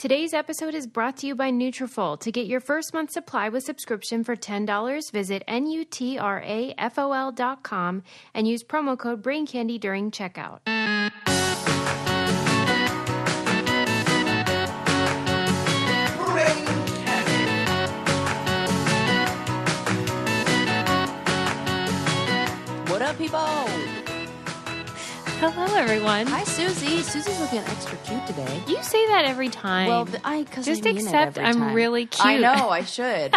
Today's episode is brought to you by Nutrafol. To get your first month supply with subscription for $10, visit nutrafol.com and use promo code BRAINCANDY during checkout. What up, people? Hello, everyone. Hi, Susie. Susie's looking extra cute today. You say that every time. Well, because just I mean accept it every time. I'm really cute. I know, I should.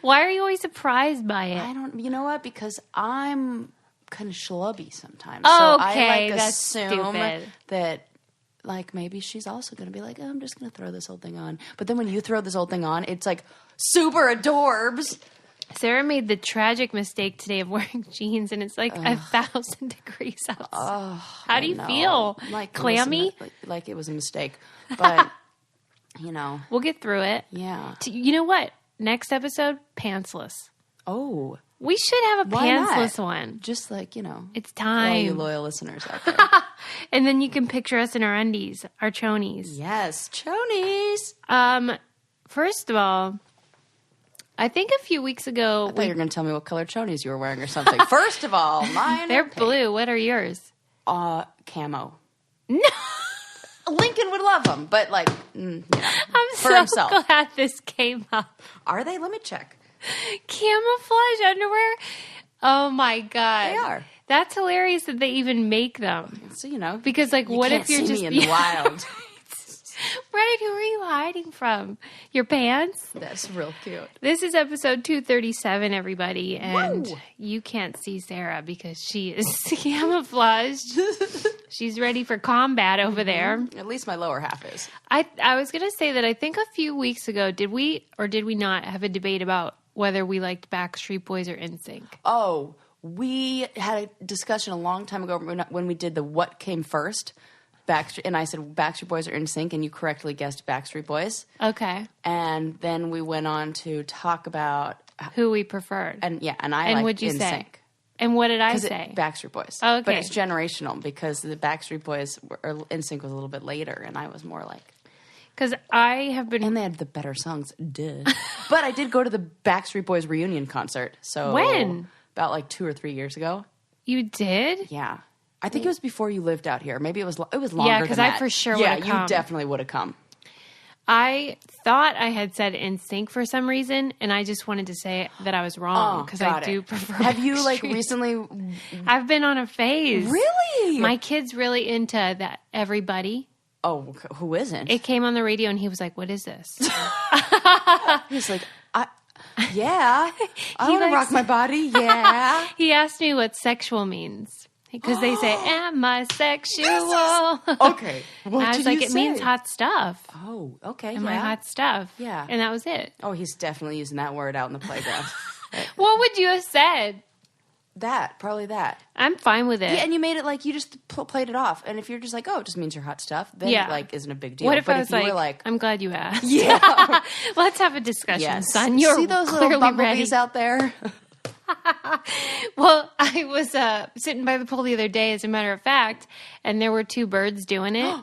Why are you always surprised by it? I don't. You know what? Because I'm kind of schlubby sometimes. Oh, so okay, I that's assume stupid. that maybe she's also going to be like, oh, I'm just going to throw this whole thing on. But then when you throw this whole thing on, it's like super adorbs. Sarah made the tragic mistake today of wearing jeans, and it's like 1,000 degrees outside. How do you feel? Like clammy? Like it was a mistake. But, you know. We'll get through it. Yeah. You know what? Next episode, pantsless. Oh. We should have a pantsless one. Just like, you know. It's time. All you loyal listeners out there. And then you can picture us in our undies, our chonies. Yes, chonies. First of all, I think a few weeks ago... I thought you were going to tell me what color chonies you were wearing or something. First of all, mine they're are pink. blue. What are yours? Camo. No. Lincoln would love them, but like, you know, I'm for so himself. glad this came up. Are they? Let me check. Camouflage underwear? Oh my God. They are. That's hilarious that they even make them. So, you know. Because like, what if you're see just... me in the wild? Right, who are you hiding from? Your pants? That's real cute. This is episode 237, everybody, and Whoa. you can't see Sarah because she is camouflaged. She's ready for combat over there. At least my lower half is. I was going to say that I think a few weeks ago, did we or did we not have a debate about whether we liked Backstreet Boys or NSYNC? Oh, we had a discussion a long time ago when we did the what came first. Backstreet, and I said Backstreet Boys are NSYNC, and you correctly guessed Backstreet Boys. Okay. And then we went on to talk about who we preferred. and I And liked what'd you NSYNC. say? And what did I say? Backstreet Boys. Oh, okay. But it's generational because the Backstreet Boys or NSYNC was a little bit later, and I was more like. Because I have been. And they had the better songs, duh. But I did go to the Backstreet Boys reunion concert. So When? About like 2 or 3 years ago. You did? Yeah. I think it was before you lived out here. Maybe it was longer than that. Yeah, because I for sure would have come. Yeah, you definitely would have come. I thought I had said NSYNC for some reason, and I just wanted to say that I was wrong because I do prefer. Have you like Backstreet. recently? I've been on a phase. Really? My kid's really into that. Everybody. Oh, who isn't? It came on the radio, and he was like, "What is this?" He's like, yeah, I want to likes- rock my body. Yeah. He asked me what sexual means because they say, "Am I sexual?" Okay. What I was did like, you "It say? means hot stuff." Oh, okay. Am I hot stuff? Yeah. And that was it. Oh, he's definitely using that word out in the playground. What would you have said? Probably that. I'm fine with it. Yeah, and you made it like you just played it off. And if you're just like, oh, it just means you're hot stuff, then Yeah. it like isn't a big deal. What if but I was you were like, I'm glad you asked. yeah, Let's have a discussion, yes. son. You're See those clearly little bumblebees ready. out there? Well, I was sitting by the pool the other day, as a matter of fact, and there were two birds doing it.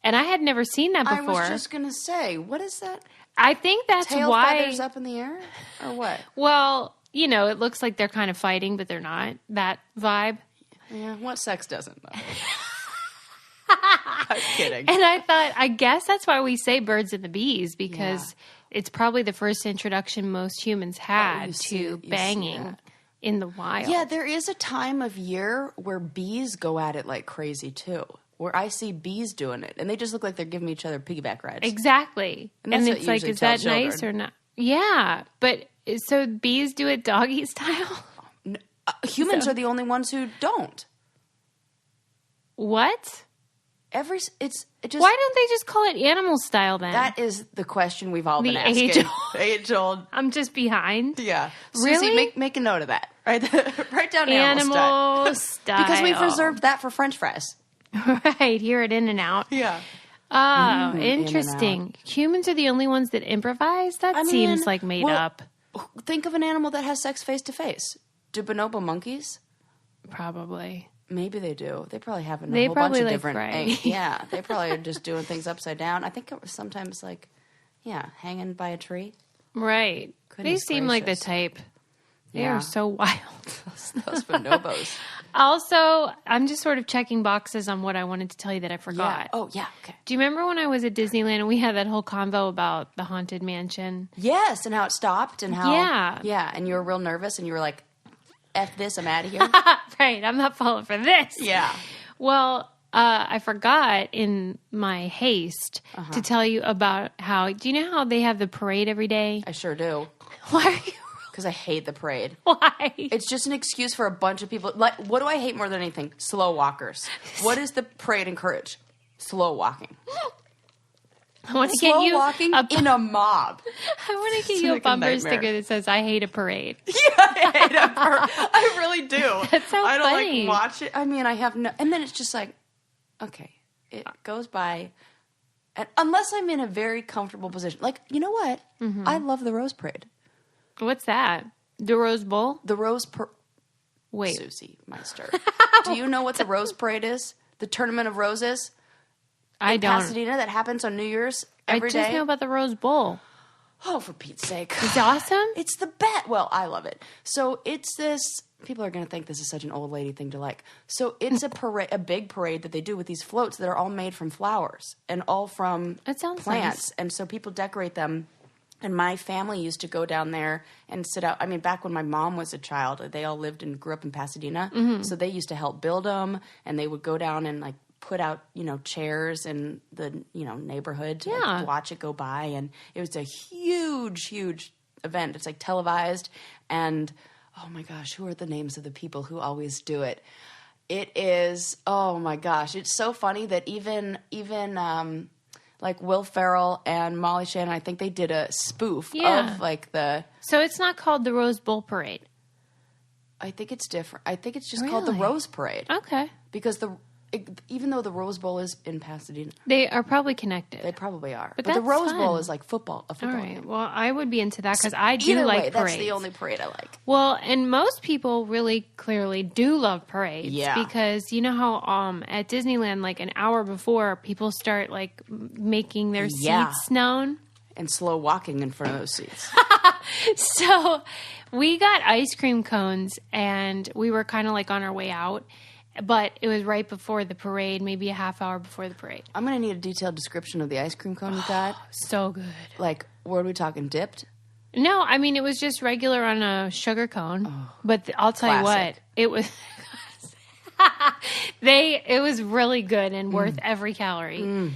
And I had never seen that before. I was just gonna say, what is that? I think that's Tail why. feathers up in the air, or what? Well, you know, it looks like they're kind of fighting, but they're not. That vibe. Yeah, what sex doesn't though? I'm kidding. And I thought, I guess that's why we say birds and the bees, because it's probably the first introduction most humans had to banging in the wild. Yeah, there is a time of year where bees go at it like crazy too. Where I see bees doing it, and they just look like they're giving each other piggyback rides. Exactly. And that's what it's like, usually is that tell nice or children. not? Yeah, but so bees do it doggy style? Humans are the only ones who don't. What? It just. Why don't they just call it animal style then? That is the question we've all The been asking. Age old. I'm just behind. Yeah. Really? Susie, make a note of that. Right? Write down animal Animal style. Because we've reserved that for French fries. Right, here at In-N-Out. Yeah. Oh, interesting. Humans are the only ones that improvise? That seems like made up. Think of an animal that has sex face to face. Do bonobo monkeys? Probably. Maybe they do. They probably have a They whole probably bunch of like different. frying. Yeah, they probably are just doing things upside down. I think it was sometimes like, hanging by a tree. Right. Goodness They seem like the gracious. type. They Yeah. are so wild. Those bonobos. Also, I'm just sort of checking boxes on what I wanted to tell you that I forgot. Yeah. Oh, yeah. Okay. Do you remember when I was at Disneyland and we had that whole convo about the Haunted Mansion? Yes, and how it stopped and how. Yeah. Yeah, and you were real nervous and you were like, F this, I'm out of here. Right. I'm not falling for this. Yeah. Well, I forgot in my haste to tell you about how. Do you know how they have the parade every day? I sure do. Why are you? Because I hate the parade. Why? It's just an excuse for a bunch of people. Like, what do I hate more than anything? Slow walkers. What does the parade encourage? Slow walking. I want to Slow get you walking in a mob. I want to get It's you a like a bumper nightmare. sticker that says "I hate a parade." I really do. That's so I don't funny. like watch it. I mean, I have no. And then it's just like, okay, it goes by. And unless I'm in a very comfortable position. Like, you know what? I love the Rose Parade. What's that? The Rose Bowl? The Rose Wait, Susie Meister. Do you know what the Rose Parade is? The Tournament of Roses I in don't. Pasadena that happens on New Year's I every just day. know about the Rose Bowl. Oh, for Pete's sake. It's awesome. It's the bet. Well, I love it. So it's this. People are going to think this is such an old lady thing to like. So it's a parade, a big parade that they do with these floats that are all made from flowers and all from That sounds plants. nice. And so people decorate them. And my family used to go down there and sit out. I mean, back when my mom was a child, they all lived and grew up in Pasadena. Mm-hmm. So they used to help build them, and they would go down and like put out, chairs in the, neighborhood to Yeah. like, watch it go by. And it was a huge, huge event. It's like televised. And oh my gosh, who are the names of the people who always do it? It is, oh my gosh, it's so funny that even like Will Ferrell and Molly Shannon, I think they did a spoof Yeah. of like the. So it's not called the Rose Bowl Parade. I think it's different. I think it's just called the Really? Rose Parade Okay. because even though the Rose Bowl is in Pasadena, They are probably connected. they probably are. But But the that's Rose Bowl fun. is like a football All right. game. Well, I would be into that because I do Either like way, parades. that's the only parade I like. Well, and most people really clearly do love parades. Yeah. Because you know how at Disneyland, like an hour before, people start like making their Yeah. seats known. And slow walking in front of those seats. So we got ice cream cones and we were kind of like on our way out. But it was right before the parade, maybe a half hour before the parade. I'm going to need a detailed description of the ice cream cone you got. So good. Like, what are we talking? Dipped? No, I mean, it was just regular on a sugar cone. But I'll tell you what, Classic. it was... it was really good and worth every calorie.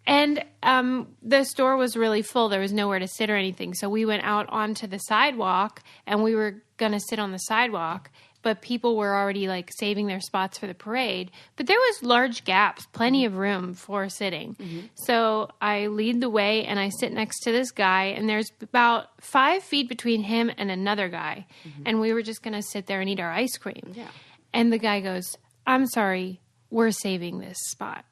And the store was really full. There was nowhere to sit or anything. So we went out onto the sidewalk and we were going to sit on the sidewalk. But people were already like saving their spots for the parade. But there was large gaps, plenty of room for sitting. So I lead the way and I sit next to this guy. And there's about 5 feet between him and another guy. And we were just going to sit there and eat our ice cream. Yeah. And the guy goes, "I'm sorry, we're saving this spot."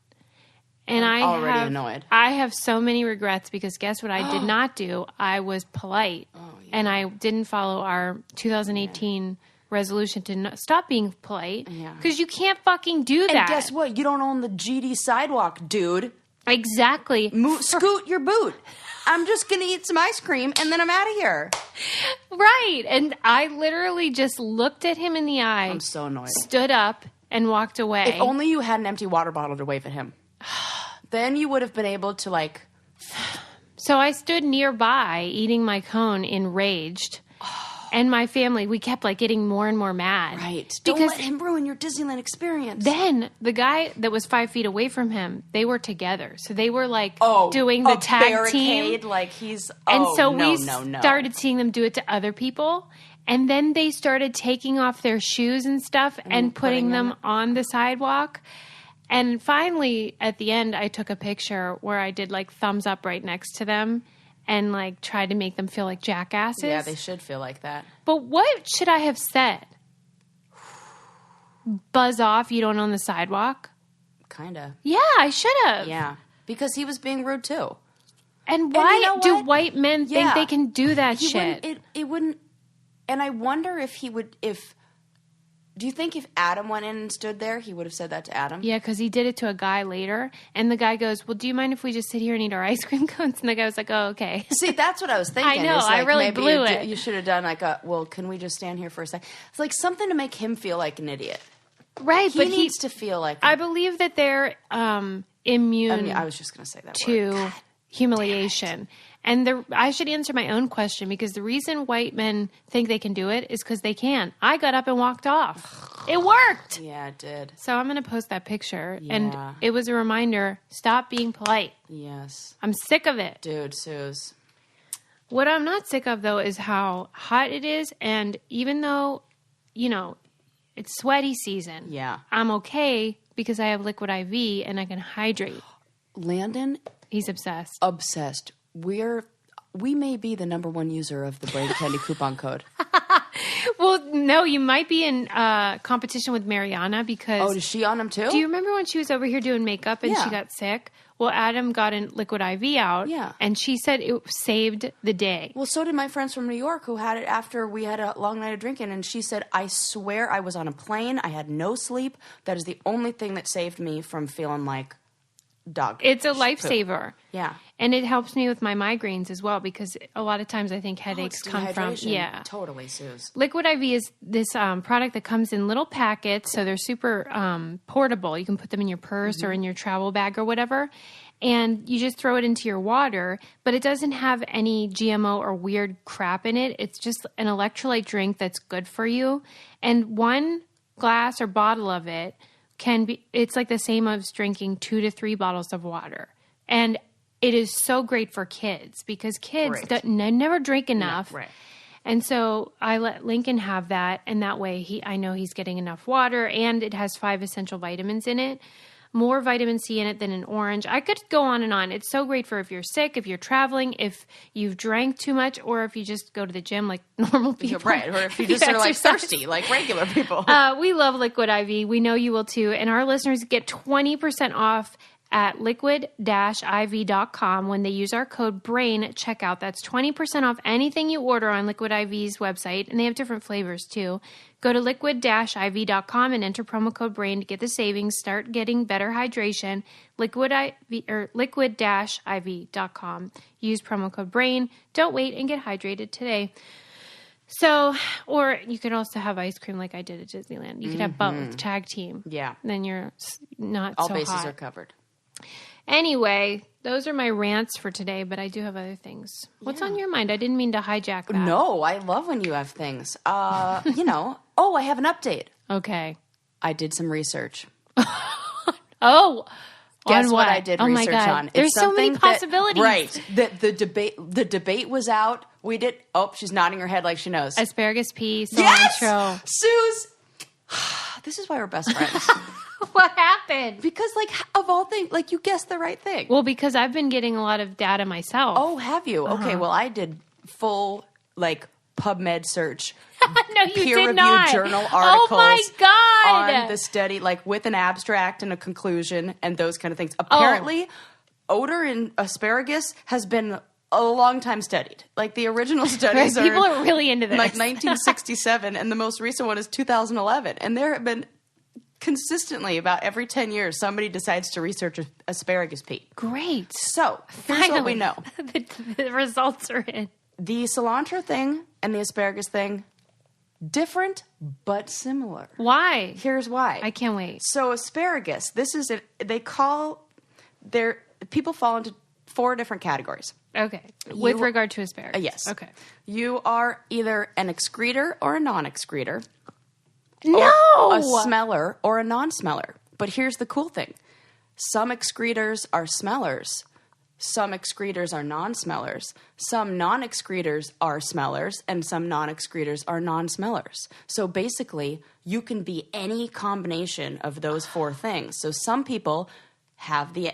And I'm already annoyed. I have so many regrets because guess what I did not do? I was polite. And I didn't follow our 2018 resolution to stop being polite. Yeah. Because you can't fucking do that. And guess what? You don't own the GD sidewalk, dude. Exactly. Scoot your boot. I'm just going to eat some ice cream and then I'm out of here. Right. And I literally just looked at him in the eye. I'm so annoyed. Stood up and walked away. If only you had an empty water bottle to wave at him. Then you would have been able to like... So I stood nearby eating my cone enraged. And my family, we kept like getting more and more mad. Right. Don't Because let him ruin your Disneyland experience. then the guy that was 5 feet away from him, they were together. So they were like doing a the tag barricade, team. like he's... And oh, so no, we no. started seeing them do it to other people. And then they started taking off their shoes and stuff and putting them on the sidewalk. And finally, at the end, I took a picture where I did like thumbs up right next to them and like tried to make them feel like jackasses. Yeah, they should feel like that. But what should I have said? Buzz off, you don't own the sidewalk? Kind of. Yeah, I should have. Yeah. Because he was being rude too. And why you know do what? white men think they can do that He shit? wouldn't, it wouldn't... And I wonder if he would... If Do you think if Adam went in and stood there, he would have said that to Adam? Yeah, because he did it to a guy later, and the guy goes, well, do you mind if we just sit here and eat our ice cream cones? And the guy was like, oh, okay. See, that's what I was thinking. I know, I really maybe blew it. You should have done like well, can we just stand here for a second? It's like something to make him feel like an idiot. Right, but He needs to feel like... I believe that they're immune I was just going to say that to word. humiliation. And I should answer my own question, because the reason white men think they can do it is because they can. I got up and walked off. It worked. Yeah, it did. So I'm going to post that picture. Yeah. And it was a reminder, stop being polite. Yes. I'm sick of it. Dude, Suze. What I'm not sick of, though, is how hot it is. And even though, it's sweaty season, Yeah. I'm okay because I have Liquid IV and I can hydrate. Landon, He's obsessed. obsessed. We may be the number one user of the Brain Candy coupon code. Well, no, you might be in competition with Mariana because... Oh, is she on them too? Do you remember when she was over here doing makeup and Yeah. she got sick? Well, Adam got a Liquid IV out. Yeah. And she said it saved the day. Well, so did my friends from New York who had it after we had a long night of drinking. And she said, I swear I was on a plane. I had no sleep. That is the only thing that saved me from feeling like dog. It's a poop. lifesaver. Yeah. And it helps me with my migraines as well because a lot of times I think headaches It's come from... dehydration. Yeah. Totally, Suze. Liquid IV is this product that comes in little packets, so they're super portable. You can put them in your purse or in your travel bag or whatever, and you just throw it into your water, but it doesn't have any GMO or weird crap in it. It's just an electrolyte drink that's good for you, and one glass or bottle of it it's like the same as drinking 2 to 3 bottles of water. And it is so great for kids because kids never drink enough. Yeah, right. And so I let Lincoln have that, and that way I know he's getting enough water, and it has 5 essential vitamins in it. More vitamin C in it than an orange. I could go on and on. It's so great for if you're sick, if you're traveling, if you've drank too much, or if you just go to the gym like normal people. Right, or if you just are like thirsty like regular people. We love Liquid IV. We know you will too. And our listeners get 20% off at liquid-iv.com when they use our code BRAIN at checkout. That's 20% off anything you order on Liquid IV's website, and they have different flavors too. Go to liquid-iv.com and enter promo code BRAIN to get the savings. Start getting better hydration. Liquid-iv.com. Use promo code BRAIN. Don't wait and get hydrated today. So, or you could also have ice cream like I did at Disneyland. You could have both, tag team. Yeah. Then you're not All so bases hot. are covered. Anyway, those are my rants for today, but I do have other things. What's on your mind? I didn't mean to hijack that. No, I love when you have things. I have an update. Okay. I did some research. Oh, Guess on what I did oh research my God. on? It's There's so many something possibilities. Right. The debate was out. We did. Oh, she's nodding her head like she knows. Asparagus pea, cilantro. Yes! Suze! This is why we're best friends. What happened? Because, of all things, you guessed the right thing. Well, because I've been getting a lot of data myself. Oh, have you? Okay, well, I did full, PubMed search. No, you peer-reviewed did not. journal Oh articles my God. on the study, with an abstract and a conclusion and those kind of things. Apparently, odor in asparagus has been a long time studied. The original studies are... People are really into this. 1967, and the most recent one is 2011. And there have been consistently, about every 10 years, somebody decides to research asparagus pea. Great. So, here's what we know. The results are in. The cilantro thing and the asparagus thing, different but similar. Why? Here's why. I can't wait. So asparagus, people fall into 4 different categories. Okay. With regard to asparagus. Yes. Okay. You are either an excreter or a non-excreter. No! Or a smeller or a non-smeller. But here's the cool thing. Some excreters are smellers. Some excreters are non-smellers. Some non-excreters are smellers, and some non-excreters are non-smellers. So basically, you can be any combination of those 4 things. So some people have the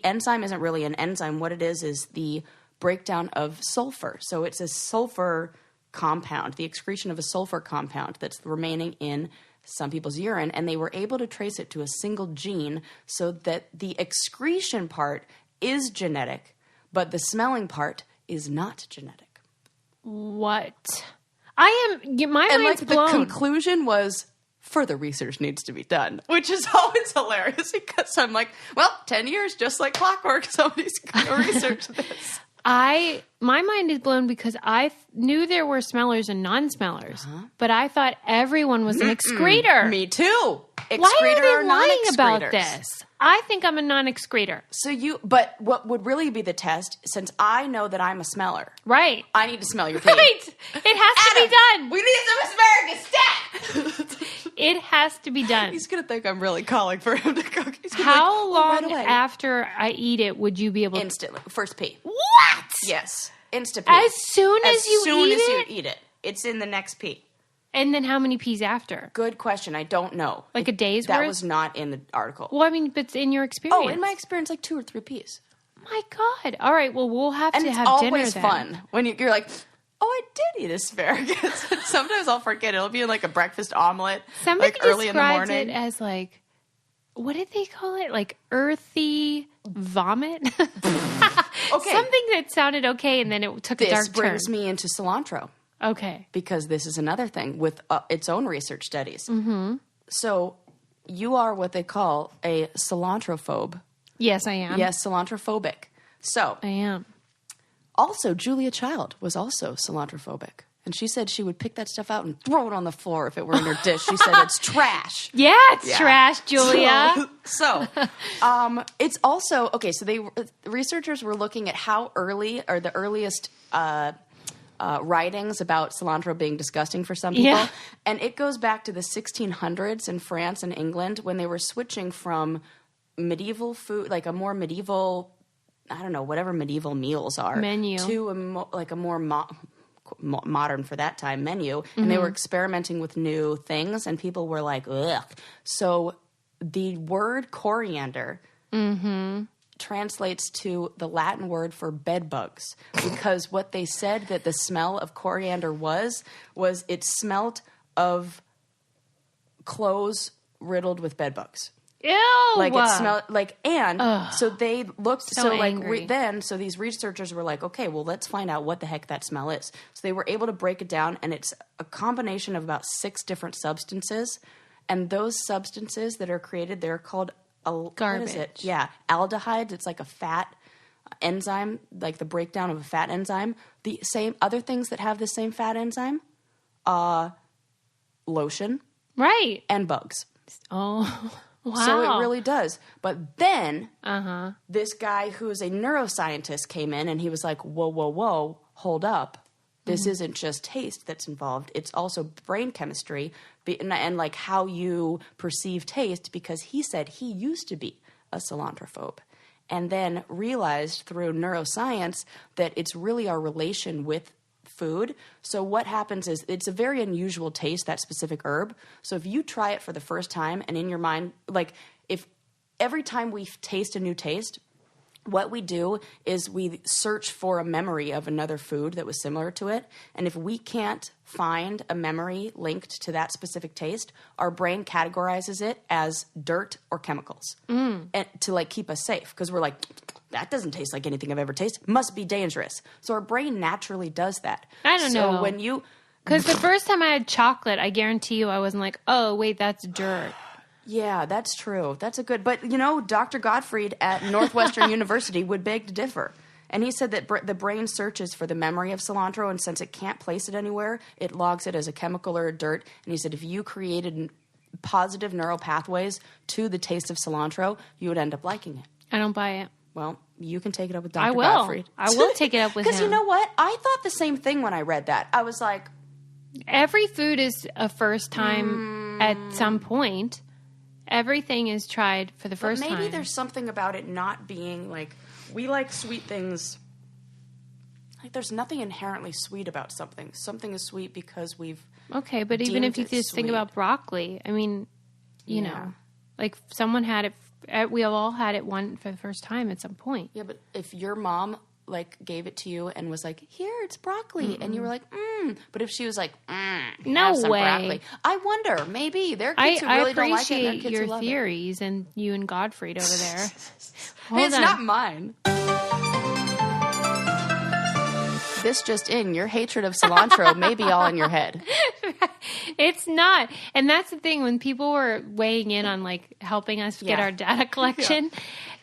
enzyme isn't really an enzyme. What it is the breakdown of sulfur. So it's a sulfur compound, the excretion of a sulfur compound that's remaining in some people's urine, and they were able to trace it to a single gene so that the excretion part is genetic, but the smelling part is not genetic. What? My And mind's blown. the conclusion was further research needs to be done, which is always hilarious because I'm like, well, 10 years, just like clockwork, somebody's going to research this. My mind is blown because I knew there were smellers and non-smellers, but I thought everyone was an excreter. Me too. Why are they or lying about non-excretors? this? I think I'm a non-excreter. But what would really be the test, since I know that I'm a smeller, Right. I need to smell your pee. Right. It has to be done. We need some asparagus stat. It has to be done. He's going to think I'm really calling for him to cook. He's gonna How be like, long right away. after I eat it would you be able to? Instantly. First pee. What? Yes. Insta pee. As soon as you eat it. It's in the next pee. And then how many peas after? Good question. I don't know. Like a day's That worth? was not in the article. Well, I mean, but it's in your experience. Oh, in my experience, like 2 or 3 peas. My God. All right. Well, we'll have And to it's have dinner always then. fun when you're like, oh, I did eat asparagus. Sometimes I'll forget. It'll be in like a breakfast omelet, Somebody like early in the described morning. it as like, what did they call it? Like earthy vomit? Okay. Something that sounded okay, and then it took a This dark turn. brings me into cilantro. Okay. Because this is another thing with its own research studies. Mm-hmm. So you are what they call a cilantrophobe. Yes, I am. Yes, cilantrophobic. So I am. also Julia Child was also cilantrophobic. And she said she would pick that stuff out and throw it on the floor if it were in her dish. She said it's trash. Yeah, it's trash, Julia. So, it's also, okay, so researchers were looking at how early, or the earliest writings about cilantro being disgusting for some people. Yeah. And it goes back to the 1600s in France and England when they were switching from medieval food, like a more medieval, I don't know, whatever medieval meals are. Menu. To a more modern for that time menu. And they were experimenting with new things and people were like, ugh. So the word coriander translates to the Latin word for bed bugs, because what they said that the smell of coriander was it smelt of clothes riddled with bed bugs. Ew. Like it smelled like, and so they looked, So so like angry. so these researchers were like, okay, well, let's find out what the heck that smell is. So they were able to break it down, and it's a combination of about 6 different substances. And those substances that are created, they're called what is it? Garbage. Yeah, aldehydes. It's like a fat enzyme, like the breakdown of a fat enzyme. The same other things that have the same fat enzyme, lotion Right. and bugs. Oh, wow. So it really does. But then this guy who's a neuroscientist came in and he was like, whoa, whoa, whoa, hold up. This isn't just taste that's involved. It's also brain chemistry and like how you perceive taste, because he said he used to be a cilantrophobe and then realized through neuroscience that it's really our relation with food. So what happens is it's a very unusual taste, that specific herb. So if you try it for the first time and in your mind, like if every time we taste a new taste, what we do is we search for a memory of another food that was similar to it. And if we can't find a memory linked to that specific taste, our brain categorizes it as dirt or chemicals and to like keep us safe. Because we're like, that doesn't taste like anything I've ever tasted. Must be dangerous. So our brain naturally does that. I don't know. So when you... Because the first time I had chocolate, I guarantee you I wasn't like, oh, wait, that's dirt. Yeah, that's true. That's a good... But, you know, Dr. Gottfried at Northwestern University would beg to differ. And he said that the brain searches for the memory of cilantro, and since it can't place it anywhere, it logs it as a chemical or a dirt. And he said if you created positive neural pathways to the taste of cilantro, you would end up liking it. I don't buy it. Well, you can take it up with Dr. I will. Gottfried. I will take it up with him. Because you know what? I thought the same thing when I read that. I was like... Every food is a first time at some point. Everything is tried for the first time. Maybe there's something about it not being like... We like sweet things... Like, there's nothing inherently sweet about something. Something is sweet because we've... Okay, but even if you deemed it just think sweet. about broccoli, I mean, you know, like someone had it, we have all had it for the first time at some point. Yeah, but if your mom, like, gave it to you and was like, here, it's broccoli, and you were like, but if she was like, No have some way. broccoli. I wonder, maybe. There are kids who really don't like it, and there are appreciate kids your who love it. theories and you and Gottfried over there. It's not mine. this just in, your hatred of cilantro may be all in your head. It's not. And that's the thing. When people were weighing in on like helping us get our data collection,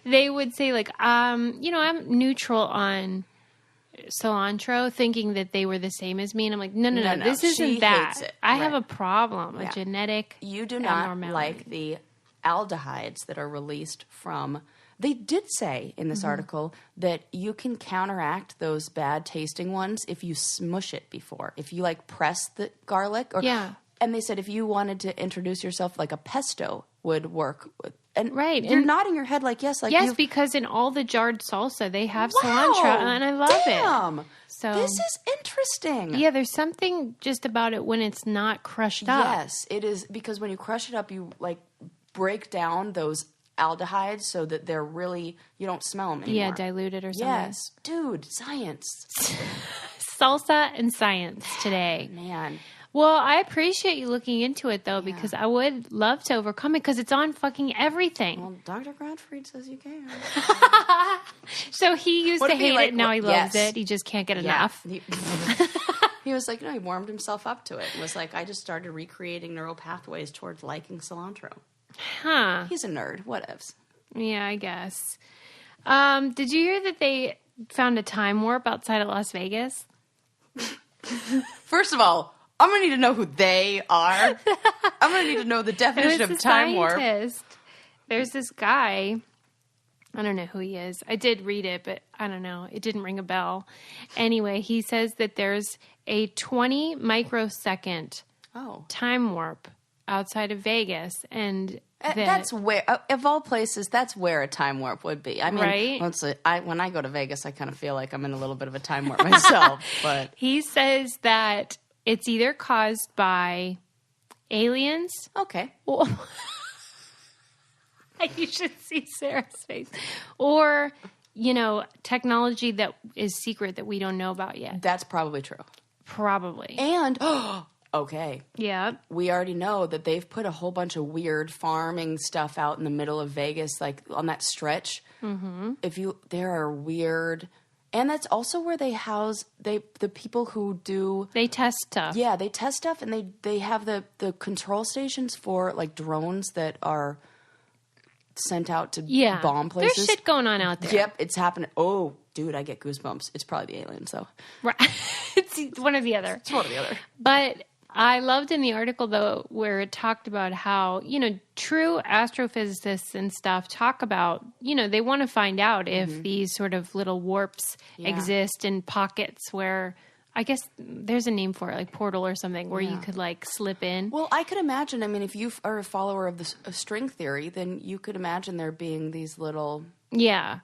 they would say like, I'm neutral on cilantro, thinking that they were the same as me. And I'm like, no. This isn't that. Hates it. I have a problem, a genetic You do not abnormality. like the aldehydes that are released from... They did say in this article that you can counteract those bad tasting ones if you smush it before. If you like press the garlic. And they said if you wanted to introduce yourself, like a pesto would work. And you're nodding your head like yes. Like yes, because in all the jarred salsa, they have cilantro, and I love it. So this is interesting. Yeah, there's something just about it when it's not crushed up. Yes, it is, because when you crush it up, you like break down those aldehydes so that they're really, you don't smell them anymore. Yeah, diluted or something. Yes. Dude, science. Salsa and science today. Man. Well, I appreciate you looking into it, though, because I would love to overcome it, because it's on fucking everything. Well, Dr. Gottfried says you can. So he used to hate it, now he loves it. He just can't get enough. He was like, no, he warmed himself up to it. And was like, I just started recreating neural pathways towards liking cilantro. Huh. He's a nerd. Whatevs. Yeah, I guess. Did you hear that they found a time warp outside of Las Vegas? First of all, I'm going to need to know who they are. I'm going to need to know the definition of time warp. There's this guy. I don't know who he is. I did read it, but I don't know. It didn't ring a bell. Anyway, he says that there's a 20 microsecond time warp outside of Vegas. And that's where, of all places, that's where a time warp would be. I mean, right? When I go to Vegas, I kind of feel like I'm in a little bit of a time warp myself. But he says that it's either caused by aliens. Okay. You should see Sarah's face. Or, technology that is secret that we don't know about yet. That's probably true. Probably. And, okay. Yeah. We already know that they've put a whole bunch of weird farming stuff out in the middle of Vegas, like on that stretch. Mm-hmm. There are weird... And that's also where they house the people who do... They test stuff. Yeah, they test stuff, and they have the control stations for, like, drones that are sent out to bomb places. There's shit going on out there. Yep, it's happening. Oh, dude, I get goosebumps. It's probably the aliens, though. Right. It's one or the other. It's one or the other. But I loved in the article, though, where it talked about how, true astrophysicists and stuff talk about, they want to find out if these sort of little warps exist in pockets where, I guess there's a name for it, like portal or something, where you could like slip in. Well, I could imagine, if you are a follower of string theory, then you could imagine there being these little... Yeah.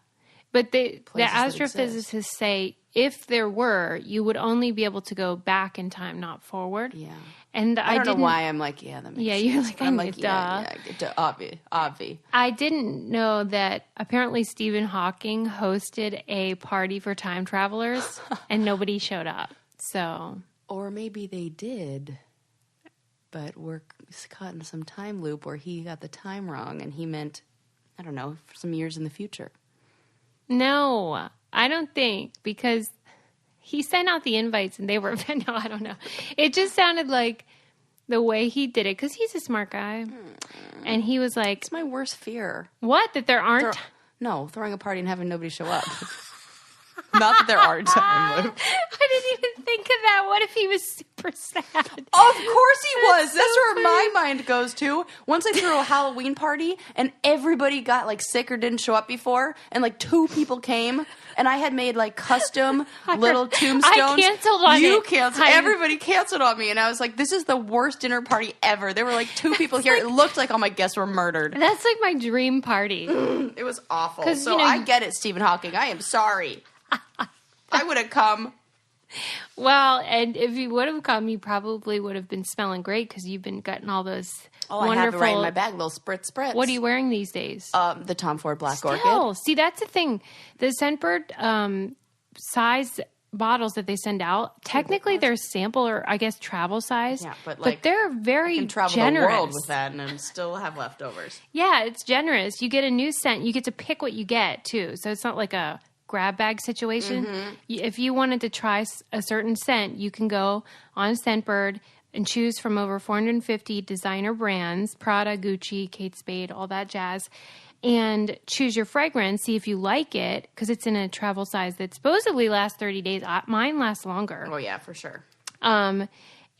But the astrophysicists say if there were, you would only be able to go back in time, not forward. Yeah. And I don't know why I'm like, that makes sense. Yeah, you're like, I'm like, duh. Obvi. I didn't know that apparently Stephen Hawking hosted a party for time travelers and nobody showed up. So. Or maybe they did, but we're caught in some time loop where he got the time wrong and he meant, I don't know, for some years in the future. No, I don't think, because he sent out the invites and they were, no, I don't know. It just sounded like the way he did it, because he's a smart guy. And he was like... It's my worst fear. What? That there aren't... Throwing a party and having nobody show up. Not that there aren't time loops. I didn't even think of that. What if he was super sad? Of course he was. That's where my mind goes to. Once I threw a Halloween party and everybody got like sick or didn't show up before, and like 2 people came, and I had made like custom little tombstones. I canceled on you canceled. Everybody canceled on me, and I was like, "This is the worst dinner party ever." There were like 2 people here. It looked like all my guests were murdered. That's like my dream party. It was awful. So I get it, Stephen Hawking. I am sorry. I would have come. Well, and if you would have come, you probably would have been smelling great, because you've been getting all those wonderful... I have it right in my bag, little spritz. What are you wearing these days? The Tom Ford Black Orchid. See, that's the thing. The Scentbird size bottles that they send out, technically they're sample or, I guess, travel size. Yeah, but they're very I can travel generous. the world with that and still have leftovers. Yeah, it's generous. You get a new scent. You get to pick what you get, too. So it's not like a grab bag situation. If you wanted to try a certain scent, you can go on Scentbird and choose from over 450 designer brands, Prada, Gucci, Kate Spade, all that jazz, and choose your fragrance, see if you like it, because it's in a travel size that supposedly lasts 30 days. Mine lasts longer. Oh, yeah, for sure.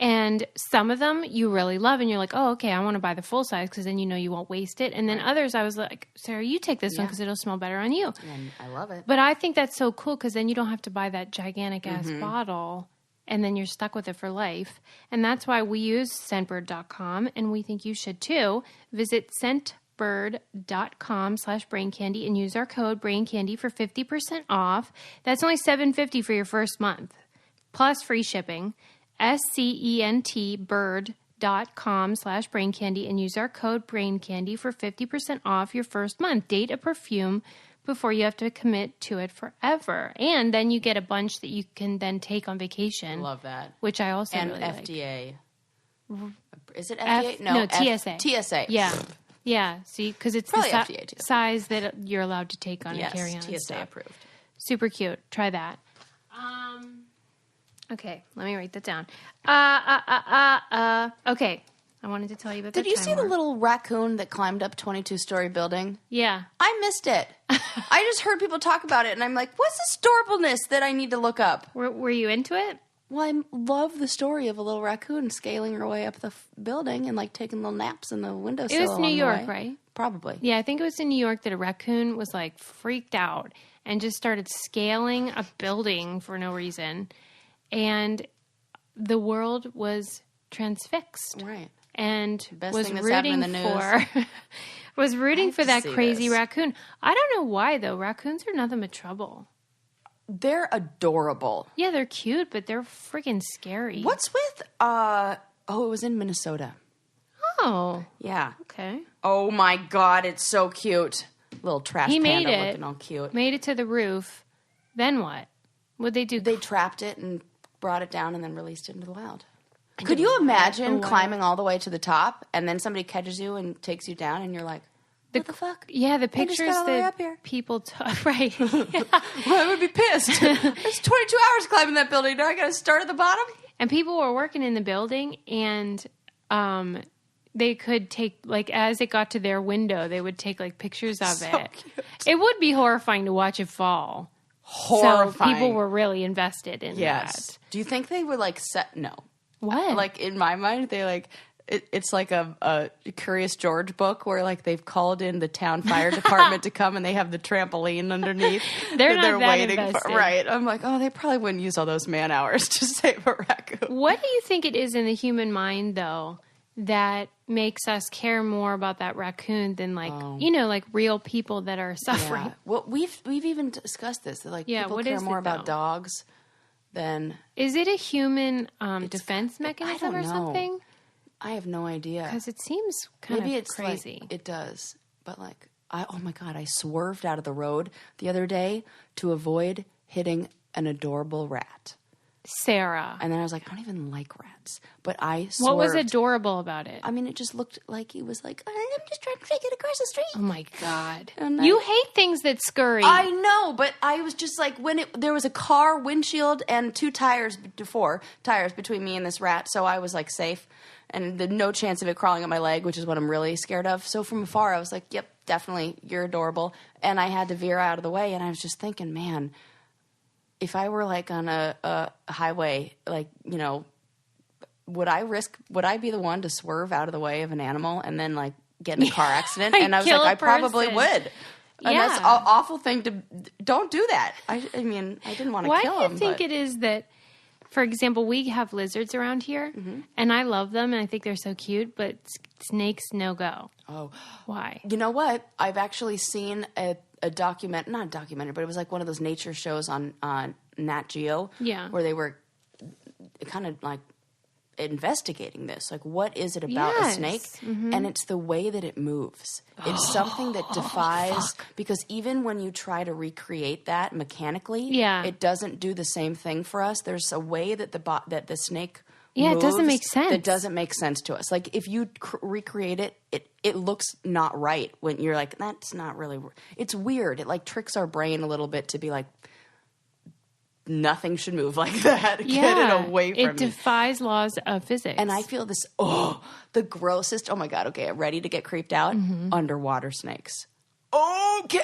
And some of them you really love, and you're like, oh, okay, I want to buy the full size, because then you know you won't waste it. And then others, I was like, Sarah, you take this one because it'll smell better on you. And I love it. But I think that's so cool, because then you don't have to buy that gigantic-ass bottle, and then you're stuck with it for life. And that's why we use Scentbird.com, and we think you should too. Visit Scentbird.com/braincandy and use our code BRAINCANDY for 50% off. That's only $7.50 for your first month, plus free shipping. Scentbird.com/braincandy and use our code BRAINCANDY for 50% off your first month. Date a perfume before you have to commit to it forever. And then you get a bunch that you can then take on vacation. Love that. Which I also and really FDA. like. Is it FDA? No, TSA. TSA. Yeah. Yeah. See, because it's probably the FDA too. size that you're allowed to take on and carry on. TSA stuff. approved. Super cute. Try that. Okay, let me write that down. Okay, I wanted to tell you about that. Did you see the little raccoon that climbed up 22-story building? Yeah. I missed it. I just heard people talk about it, and I'm like, what's this adorableness that I need to look up? Were you into it? Well, I love the story of a little raccoon scaling her way up the building and, like, taking little naps in the windowsill. It was New York, right? Probably. Yeah, I think it was in New York that a raccoon was, like, freaked out and just started scaling a building for no reason. And the world was transfixed. Right. And Best was thing that's happened in rooting the for was rooting for that see crazy this. raccoon. I don't know why though. Raccoons are nothing but trouble. They're adorable. Yeah, they're cute, but they're freaking scary. What's with, it was in Minnesota. Oh. Yeah. Okay. Oh my God, it's so cute. Little trash He panda made it. looking all cute. Made it to the roof. Then what? What'd they do? They trapped it and brought it down and then released it into the wild. Could you imagine climbing all the way to the top and then somebody catches you and takes you down and you're like, what the fuck? Yeah, the I just pictures got all the way that up here. people took. Right. Yeah. Well, I would be pissed. It's 22 hours climbing that building. Now I got to start at the bottom? And people were working in the building, and they could take, like, as it got to their window, they would take, like, pictures of it. Cute. It would be horrifying to watch it fall. Horrifying. So people were really invested in that. Do you think they were like no? What? Like in my mind, they like it's like a Curious George book where like they've called in the town fire department to come and they have the trampoline underneath. They're not that waiting invested. for. Right. I'm like, oh, they probably wouldn't use all those man hours to save a raccoon. What do you think it is in the human mind, though, that makes us care more about that raccoon than, like, like real people that are suffering? Yeah. Well, we've even discussed this. That, like, people what care is it, more about though? dogs than. Is it a human defense mechanism I or don't know. something? I have no idea. Because it seems kind Maybe of it's crazy. Like, it does, but like, oh my God, I swerved out of the road the other day to avoid hitting an adorable rat. Sarah. And then I was like, I don't even like rats, but I swerved. What was adorable about it? I mean, it just looked like he was like, I'm just trying to take it across the street. Oh my God. And You hate things that scurry. I know, but I was just like, there was a car windshield and four tires between me and this rat, so I was like safe. And no chance of it crawling up my leg, which is what I'm really scared of. So from afar, I was like, yep, definitely, you're adorable. And I had to veer out of the way, and I was just thinking, man, if I were like on a highway, like, would I be the one to swerve out of the way of an animal and then like get in a car accident? And I was like, I probably would. And that's an awful thing to, don't do that. I mean, I didn't want to kill him. Why do you think it is that, for example, we have lizards around here, and I love them, and I think they're so cute, but snakes, no go. Oh. Why? You know what? I've actually seen not a documentary, but it was like one of those nature shows on Nat Geo. Yeah. Where they were kind of like investigating this. Like, what is it about a snake? And it's the way that it moves. It's something that defies, because even when you try to recreate that mechanically, it doesn't do the same thing for us. There's a way that the snake Yeah, it doesn't moves make sense. That doesn't make sense to us. Like if you recreate it looks not right when you're like, that's not really. It's weird. It like tricks our brain a little bit to be like, nothing should move like that. Get it away from me. It defies laws of physics. And I feel this. The grossest. Oh my god. Okay, ready to get creeped out? Underwater snakes. Okay.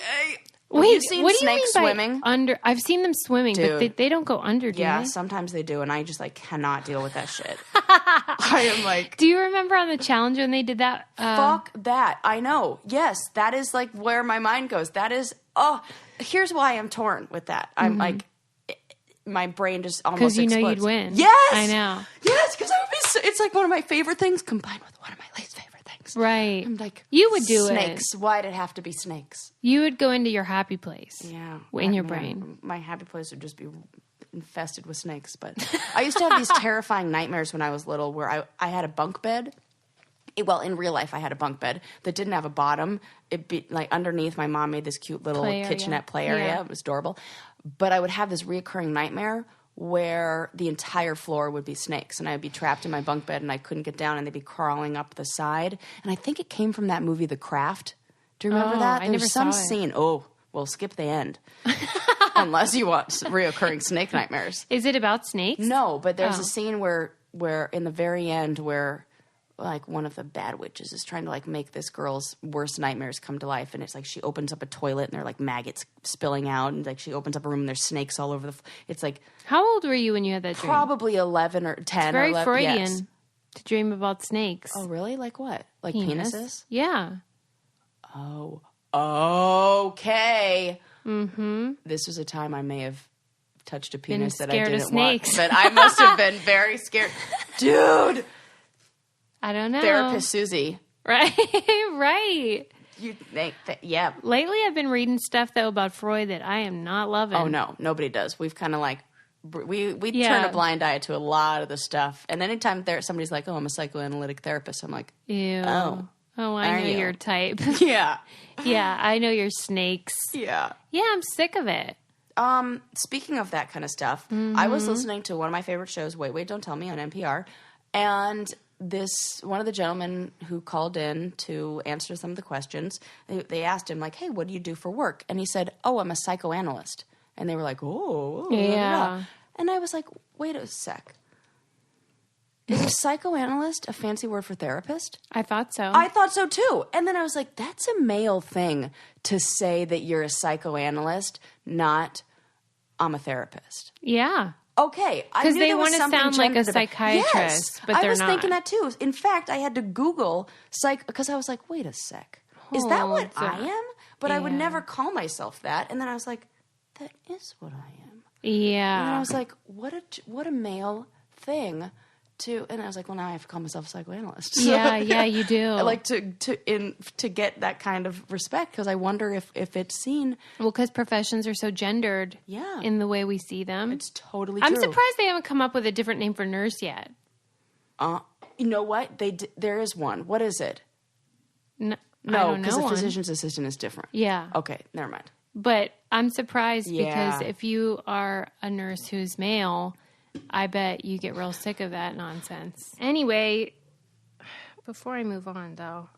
Wait, have you seen what do you mean snakes by swimming? I've seen them swimming, Dude. but they don't go under, do Yeah, they? sometimes they do, and I just like cannot deal with that shit. I am like, Do you remember on the challenge when they did that? fuck that. I know. Yes, that is like where my mind goes. That is. Here's why I'm torn with that. I'm like, my brain just almost Because you explodes. know you'd win. Yes, I know. Yes, because it's like one of my favorite things combined with one of my least favorite things. Right. I'm like, you would do snakes. it. Why'd it have to be snakes? You would go into your happy place. Yeah, In your Man, brain. my happy place would just be infested with snakes. But I used to have these terrifying nightmares when I was little, where I had a bunk bed. Well, in real life, I had a bunk bed that didn't have a bottom. It'd be like underneath. My mom made this cute little kitchenette play area. Yeah. It was adorable. But I would have this reoccurring nightmare where the entire floor would be snakes, and I'd be trapped in my bunk bed, and I couldn't get down, and they'd be crawling up the side. And I think it came from that movie, The Craft. Do you remember that? I never There's some saw it. scene. Oh, well, skip the end, unless you want reoccurring snake nightmares. Is it about snakes? No, but there's a scene where in the very end where like one of the bad witches is trying to like make this girl's worst nightmares come to life, and it's like she opens up a toilet and there are like maggots spilling out, and like she opens up a room and there's snakes all over it's like How old were you when you had that dream? probably 11 or 10 It's very or 11. Freudian Yes. to dream about snakes. Oh, really? Like what? Like Penis. penises? Yeah. Oh, okay. Mm-hmm. This was a time I may have touched a penis that I scared of didn't want, snakes. but I must have been very scared. Dude, I don't know. therapist Susie. Right. Right. You think that, yeah. Lately, I've been reading stuff, though, about Freud that I am not loving. Oh, no. Nobody does. We've kind of like, we Yeah. turn a blind eye to a lot of the stuff. And anytime somebody's like, oh, I'm a psychoanalytic therapist, I'm like, Ew. Oh. Oh, I Are know you? your type. yeah. Yeah, I know your snakes. Yeah. Yeah, I'm sick of it. Speaking of that kind of stuff, I was listening to one of my favorite shows, Wait, Wait, Don't Tell Me, on NPR. And one of the gentlemen who called in to answer some of the questions, they asked him, like, hey, what do you do for work? And he said, oh, I'm a psychoanalyst. And they were like, oh. Yeah. And I was like, wait a sec. Is a psychoanalyst a fancy word for therapist? I thought so. I thought so too. And then I was like, that's a male thing to say that you're a psychoanalyst, not I'm a therapist. Yeah. Okay. Because they want to sound like a psychiatrist, yes, but they're not. I was thinking that too. In fact, I had to Google because I was like, wait a sec. Is that what I am? But I would Yeah. never call myself that. And then I was like, that is what I am. Yeah. And I was like, what a male thing. And I was like, well, now I have to call myself a psychoanalyst. Yeah, you do. I like to get that kind of respect, because I wonder if it's seen. Well, because professions are so gendered in the way we see them. It's totally I'm true. surprised they haven't come up with a different name for nurse yet. You know what? There is one. What is it? No, I No, don't because know a one. physician's assistant is different. Yeah. Okay, never mind. But I'm surprised Yeah. because if you are a nurse who's male, I bet you get real sick of that nonsense. Anyway, before I move on, though,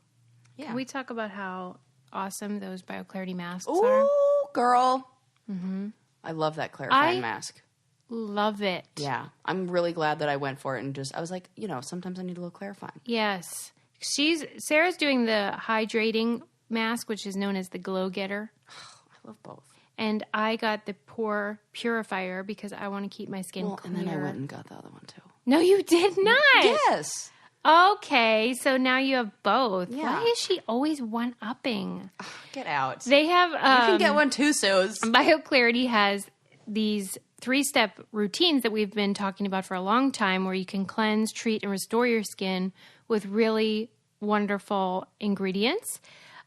can we talk about how awesome those BioClarity masks are? Ooh, girl. Mm-hmm. I love that clarifying mask. Love it. Yeah. I'm really glad that I went for it, and I was like, sometimes I need a little clarifying. Yes. Sarah's doing the hydrating mask, which is known as the Glow Getter. I love both. And I got the Pore Purifier because I want to keep my skin Well, clear. and then I went and got the other one too. No, you did not. Yes. Okay, so now you have both. Yeah. Why is she always one-upping? Get out. They have... you can get one too, Suze. BioClarity has these 3-step routines that we've been talking about for a long time, where you can cleanse, treat, and restore your skin with really wonderful ingredients.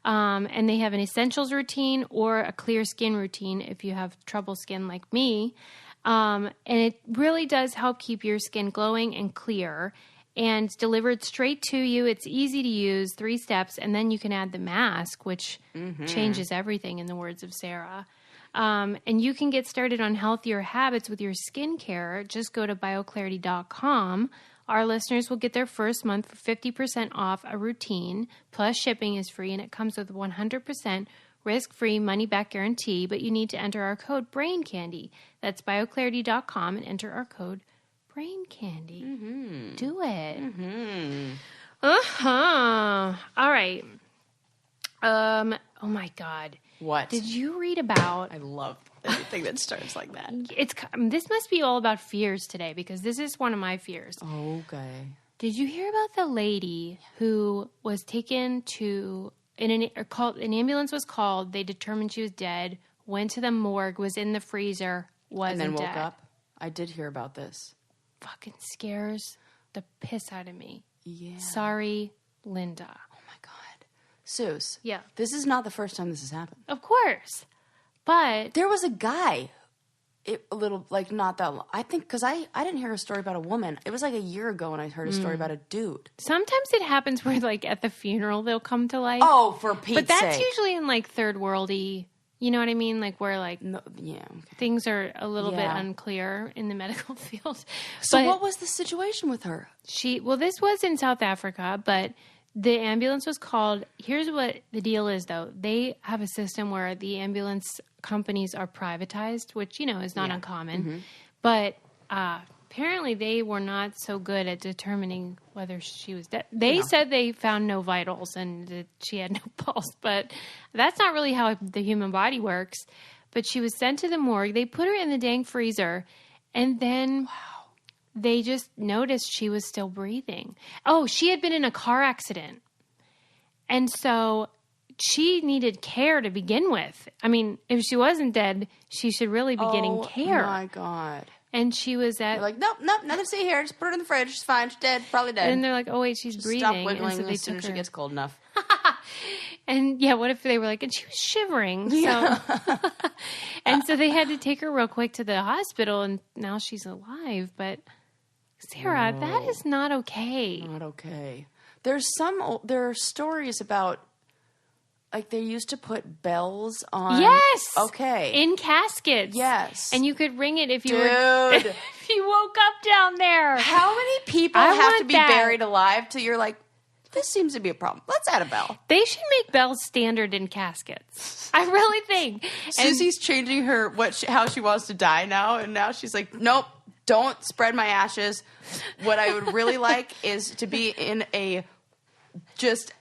And they have an essentials routine or a clear skin routine if you have trouble skin like me. And it really does help keep your skin glowing and clear, and delivered straight to you. It's easy to use, 3 steps, and then you can add the mask, which changes everything, in the words of Sarah. And you can get started on healthier habits with your skincare. Just go to bioclarity.com Our listeners will get their first month for 50% off a routine, plus shipping is free, and it comes with 100% risk-free money-back guarantee, but you need to enter our code BRAINCANDY. That's bioclarity.com and enter our code BRAINCANDY. Mm-hmm. Do it. Mm-hmm. Uh-huh. All right. Oh my God. What? Did you read about... I love everything that starts like that. This must be all about fears today, because this is one of my fears. Okay. Did you hear about the lady who was taken to... An ambulance was called. They determined she was dead. Went to the morgue. Was in the freezer. Wasn't dead. And then woke up. I did hear about this. Fucking scares the piss out of me. Yeah. Sorry, Linda. Oh my God, Suze. Yeah. This is not the first time this has happened. Of course, but there was a guy. A little like not that long. I think because I didn't hear a story about a woman. It was like a year ago when I heard a story about a dude. Sometimes it happens where like at the funeral they'll come to life. Oh, for Pete's sake! But that's usually in like third worldy. You know what I mean? Like where like things are a little bit unclear in the medical field. So what was the situation with her? This was in South Africa, but the ambulance was called. Here's what the deal is, though. They have a system where the ambulance companies are privatized, which, is not uncommon. Mm-hmm. But apparently they were not so good at determining whether she was dead. They said they found no vitals and that she had no pulse, but that's not really how the human body works. But she was sent to the morgue. They put her in the dang freezer, and then they just noticed she was still breathing. Oh, she had been in a car accident. And so she needed care to begin with. I mean, if she wasn't dead, she should really be getting care. Oh, my God. And she was at... They're like, nope, nothing to see here. Just put her in the fridge. She's fine. She's dead. Probably dead. And they're like, oh, wait, she's breathing. Stop wiggling and so they as soon as she gets cold enough. And, what if they were like... And she was shivering. So, and so they had to take her real quick to the hospital, and now she's alive. But, Sarah, that is not okay. Not okay. There are stories about... Like, they used to put bells on... Yes! Okay. In caskets. Yes. And you could ring it if you Dude. if you woke up down there. How many people have to be buried alive till you're like, this seems to be a problem. Let's add a bell. They should make bells standard in caskets. I really think. Susie's changing how she wants to die now, and now she's like, nope, don't spread my ashes. What I would really like is to be in a...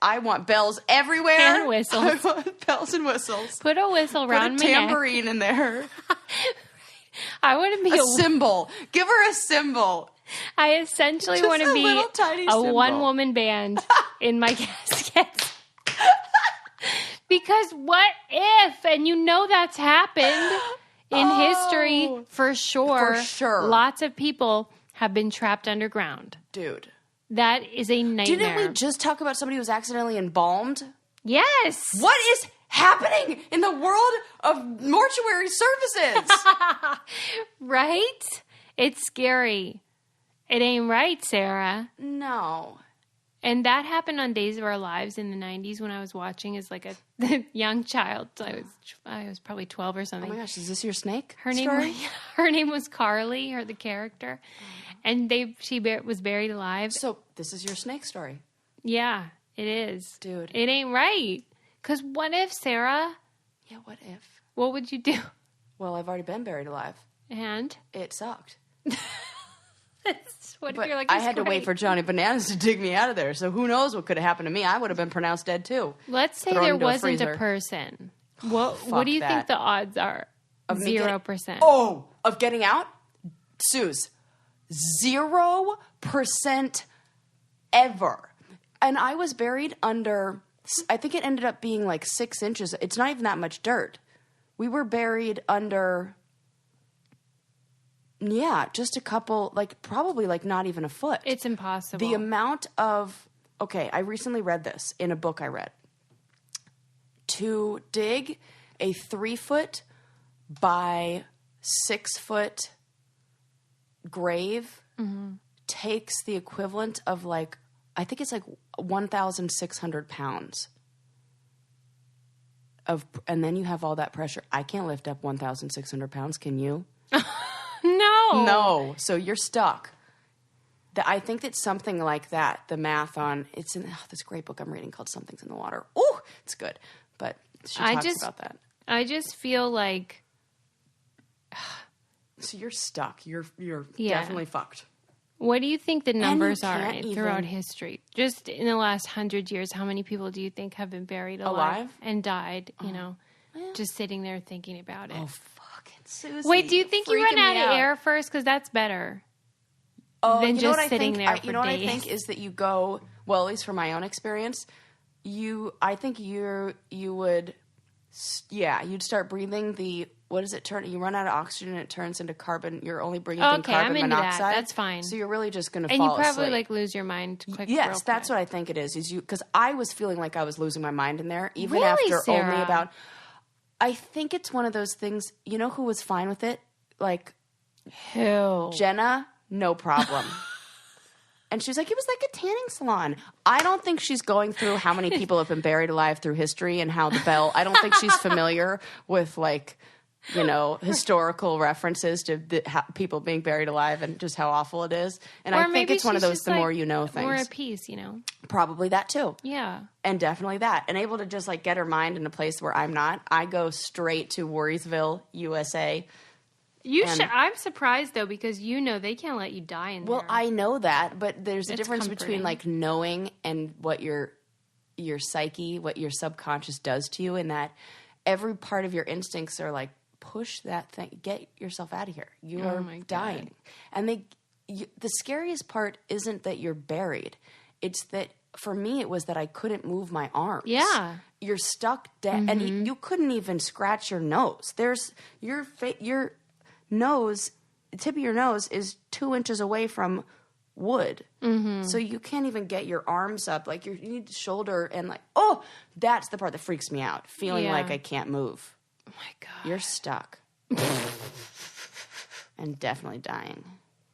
I want bells everywhere. And whistles. I want bells and whistles. Put a whistle around my neck. Put a tambourine in there. I want to be a symbol. Give her a symbol. I essentially want to be a one-woman band in my casket. Because what if, and that's happened in history for sure. For sure. Lots of people have been trapped underground. Dude. That is a nightmare. Didn't we just talk about somebody who was accidentally embalmed? Yes. What is happening in the world of mortuary services? Right? It's scary. It ain't right, Sarah. No. And that happened on Days of Our Lives in the 90s when I was watching as like a young child. I was probably 12 or something. Oh my gosh, is this your snake Her name was Carly, the character. And she was buried alive. So this is your snake story. Yeah, it is. Dude. It ain't right. Because what if, Sarah? Yeah, what if? What would you do? Well, I've already been buried alive. And? It sucked. What but if you're like, I had to wait for Johnny Bananas to dig me out of there, so who knows what could have happened to me. I would have been pronounced dead, too. Let's say there wasn't a person. What do you think the odds are? Of 0%. Of getting out? Suze, 0% ever. And I was buried under, I think it ended up being like 6 inches. It's not even that much dirt. We were buried under... Yeah, just a couple, probably not even a foot. It's impossible. The amount of, I recently read this in a book I read. To dig a 3-foot by 6-foot grave takes the equivalent of I think it's 1,600 pounds. And then you have all that pressure. I can't lift up 1,600 pounds, can you? No. So you're stuck. I think that something like that, the math on, it's in this great book I'm reading called Something's in the Water. Ooh, it's good. But she talks about that. I just feel like... So you're stuck. You're definitely fucked. What do you think the numbers are throughout history? Just in the last 100 years, how many people do you think have been buried alive? And died, just sitting there thinking about it? Oh, fucking Susie. Wait, do you think you run out of air first? Because that's better than just sitting there for days. What I think is that you go, well, at least from my own experience, I think you would, you'd start breathing what does it turn? You run out of oxygen and it turns into carbon. You're only breathing carbon monoxide. That's fine. So you're really just going to fall asleep. And you probably like lose your mind quick. Yes, that's what I think it is. Because I was feeling like I was losing my mind in there, even after Sarah? Only about. I think it's one of those things. You know who was fine with it? Like who? Jenna, no problem. And she's like, it was like a tanning salon. I don't think she's going through how many people have been buried alive through history and how I don't think she's familiar with like, historical references to people being buried alive and just how awful it is. And I think it's one of those the more you know things. More at peace, Probably that too. Yeah. And definitely that. And able to just like get her mind in a place where I'm not. I go straight to Worriesville, USA. I'm surprised though because they can't let you die in there. Well, I know that, but there's a difference between like knowing and what your psyche, what your subconscious does to you, and that every part of your instincts are like, push that thing, get yourself out of here. You are dying. And the scariest part isn't that you're buried. It's that for me, it was that I couldn't move my arms. Yeah. You're stuck dead and you couldn't even scratch your nose. There's your nose, the tip of your nose is 2 inches away from wood. So you can't even get your arms up. Like you need the shoulder and like, that's the part that freaks me out. Feeling like I can't move. Oh my God. You're stuck. And definitely dying.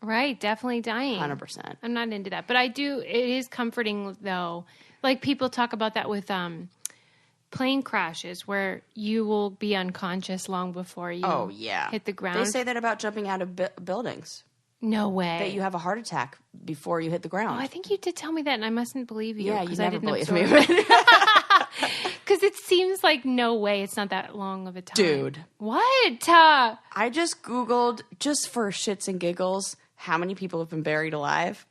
Right, definitely dying. 100%. I'm not into that. But it is comforting though. Like people talk about that with plane crashes where you will be unconscious long before you hit the ground. They say that about jumping out of buildings. No way. That you have a heart attack before you hit the ground. Oh, I think you did tell me that and I mustn't believe you. Yeah, you never believe me. Because it seems like no way it's not that long of a time. Dude. What? I just Googled, just for shits and giggles, how many people have been buried alive.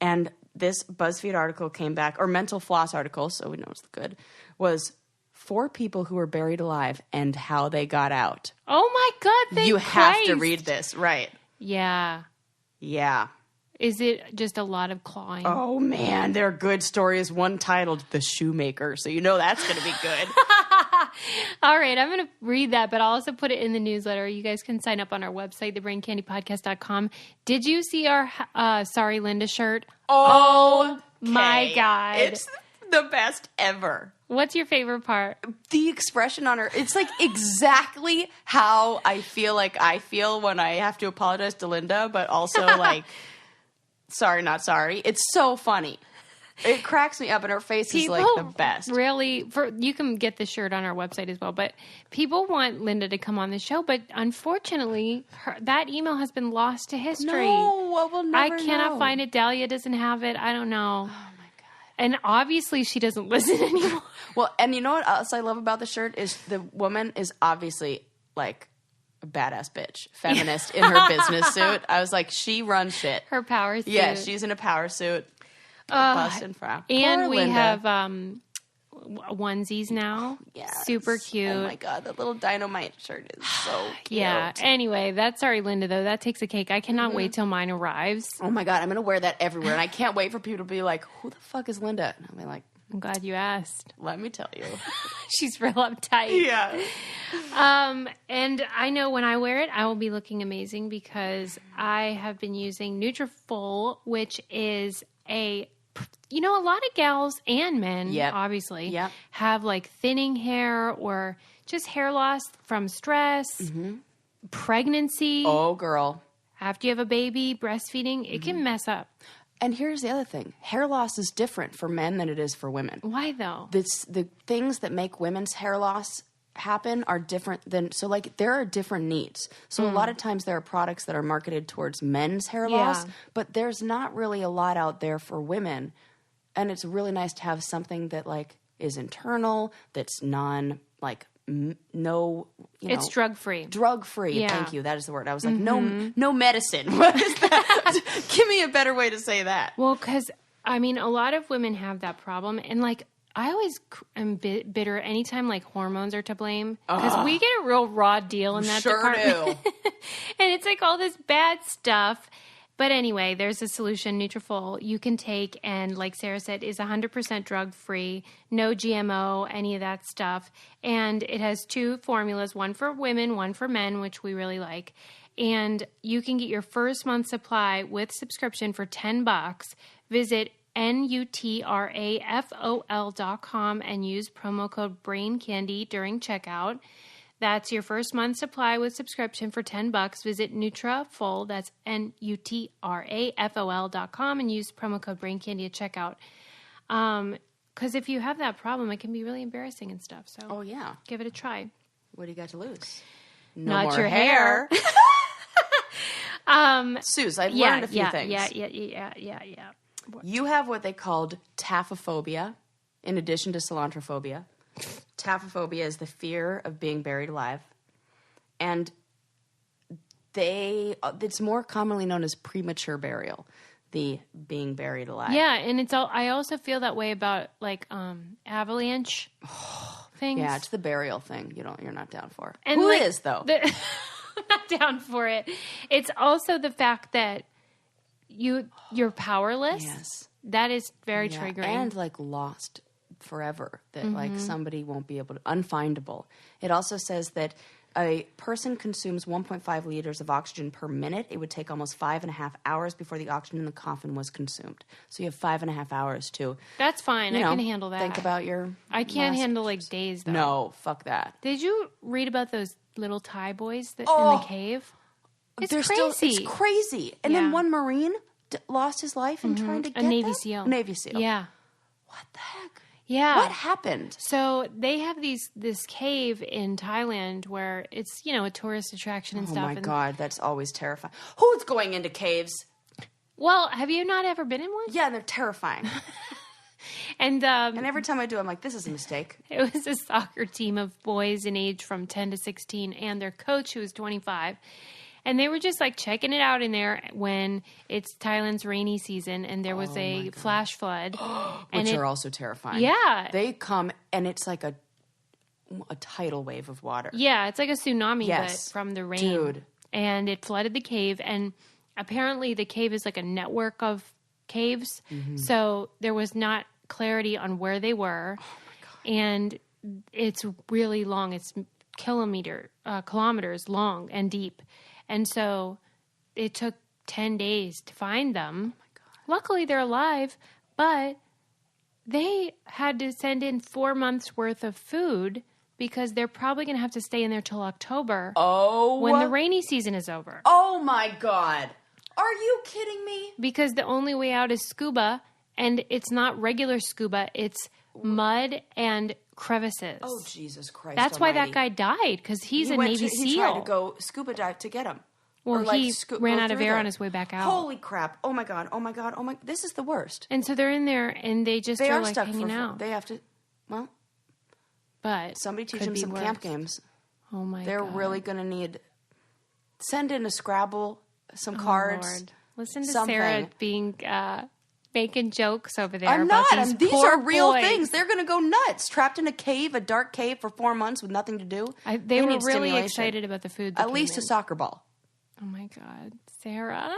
And this BuzzFeed article came back, or Mental Floss article, so we know it's good, was 4 people who were buried alive and how they got out. Oh my God, thank You have Christ. to read this, right. Yeah. Yeah. Is it just a lot of clawing? Oh, man. There are good stories. One titled The Shoemaker. So you know that's going to be good. All right. I'm going to read that, but I'll also put it in the newsletter. You guys can sign up on our website, thebraincandypodcast.com. Did you see our Sorry Linda shirt? Oh, my God. It's the best ever. What's your favorite part? The expression on her. It's like exactly how I feel when I have to apologize to Linda, but also like... Sorry, not sorry. It's so funny. It cracks me up, and her face is like the best. Really, you can get the shirt on our website as well. But people want Linda to come on the show, but unfortunately, that email has been lost to history. No, we'll never I cannot find it. Dahlia doesn't have it. I don't know. Oh my God! And obviously, she doesn't listen anymore. Well, and you know what else I love about the shirt is the woman is obviously like a badass bitch, feminist in her business suit. I was like, she runs shit. Her power suit. Yeah, she's in a power suit. Bust and frown. And Poor we Linda. have onesies now. Yes. Super cute. Oh my God, that little dynamite shirt is so cute. Yeah. Anyway, that's Sorry Linda, though. That takes a cake. I cannot wait till mine arrives. Oh my God, I'm going to wear that everywhere. And I can't wait for people to be like, who the fuck is Linda? And I'll be like, I'm glad you asked. let me tell you. She's real uptight. Yeah. And I know when I wear it, I will be looking amazing because I have been using Nutrafol, which is a lot of gals and men, obviously, have like thinning hair or just hair loss from stress, pregnancy. Oh, girl. After you have a baby, breastfeeding, it can mess up. And here's the other thing. Hair loss is different for men than it is for women. Why though? The things that make women's hair loss happen are different than, so like there are different needs. So a lot of times there are products that are marketed towards men's hair loss, but there's not really a lot out there for women. And it's really nice to have something that like is internal, that's no, it's drug free. Drug free. Yeah. Thank you. That is the word. I was like, no medicine. What is that? Give me a better way to say that. Well, because I mean, a lot of women have that problem, and like I always am bitter anytime like hormones are to blame, because we get a real raw deal in that department. Do. And it's like all this bad stuff. But anyway, there's a solution, Nutrafol, you can take, and like Sarah said, is 100% drug-free, no GMO, any of that stuff. And it has 2 formulas, one for women, one for men, which we really like. And you can get your first month supply with subscription for $10. Visit NUTRAFOL.com and use promo code BRAINCANDY during checkout. That's your first month supply with subscription for $10. Visit Nutrafol, that's NUTRAFOL.com, and use promo code BRAINCANDY at checkout. Because if you have that problem, it can be really embarrassing and stuff. So give it a try. What do you got to lose? Not more your hair. Suze, I've learned a few things. Yeah. You have what they called taphophobia, in addition to cilantrophobia. Taphophobia is the fear of being buried alive. And it's more commonly known as premature burial, the being buried alive. Yeah, and I also feel that way about like avalanche things. Yeah, it's the burial thing you're not down for. And Who is though? I'm not down for it. It's also the fact that you're powerless. Yes. That is very triggering. And like lost forever, that like somebody won't be able to, unfindable. It also says that a person consumes 1.5 liters of oxygen per minute. It would take almost 5.5 hours before the oxygen in the coffin was consumed. So you have 5.5 hours to. That's fine. I can handle that. Think about your. I can't handle like days though. No, fuck that. Did you read about those little Thai boys in the cave? It's crazy. It's crazy. And then one Marine lost his life in trying to get a Navy SEAL. Navy SEAL. Yeah. What the heck? Yeah. What happened? So they have this cave in Thailand where it's, a tourist attraction and stuff. Oh my God, that's always terrifying. Who's going into caves? Well, have you not ever been in one? Yeah, they're terrifying. And every time I do, I'm like, this is a mistake. It was a soccer team of boys in age from 10 to 16 and their coach who was 25. And they were just like checking it out in there when it's Thailand's rainy season and there was a flash flood. Which are also terrifying. Yeah. They come and it's like a tidal wave of water. Yeah, it's like a tsunami but from the rain. Dude. And it flooded the cave. And apparently the cave is like a network of caves. Mm-hmm. So there was not clarity on where they were. Oh my God. And it's really long. It's kilometers long and deep. And so it took 10 days to find them. Oh my God. Luckily, they're alive, but they had to send in 4 months' worth of food because they're probably going to have to stay in there till October. Oh. When the rainy season is over. Oh, my God. Are you kidding me? Because the only way out is scuba, and it's not regular scuba. It's mud and crevices. Oh, Jesus Christ. That's why almighty. that guy died, because he's a Navy SEAL. He tried to go scuba dive to get him. Well, he ran out of air on his way back out. Holy crap. Oh, my God. Oh, my God. Oh, my. This is the worst. And so they're in there, and they just are like stuck hanging out. They have to, well. But somebody teach them some camp games. Oh, my God. They're really going to need, send in a Scrabble, some cards. Lord. Listen to something. Sarah being, making jokes over there. I'm about not. These poor are real boys. things. They're going to go nuts. Trapped in a dark cave for 4 months with nothing to do. They were really excited about the food. At least a soccer ball. Oh my God, Sarah.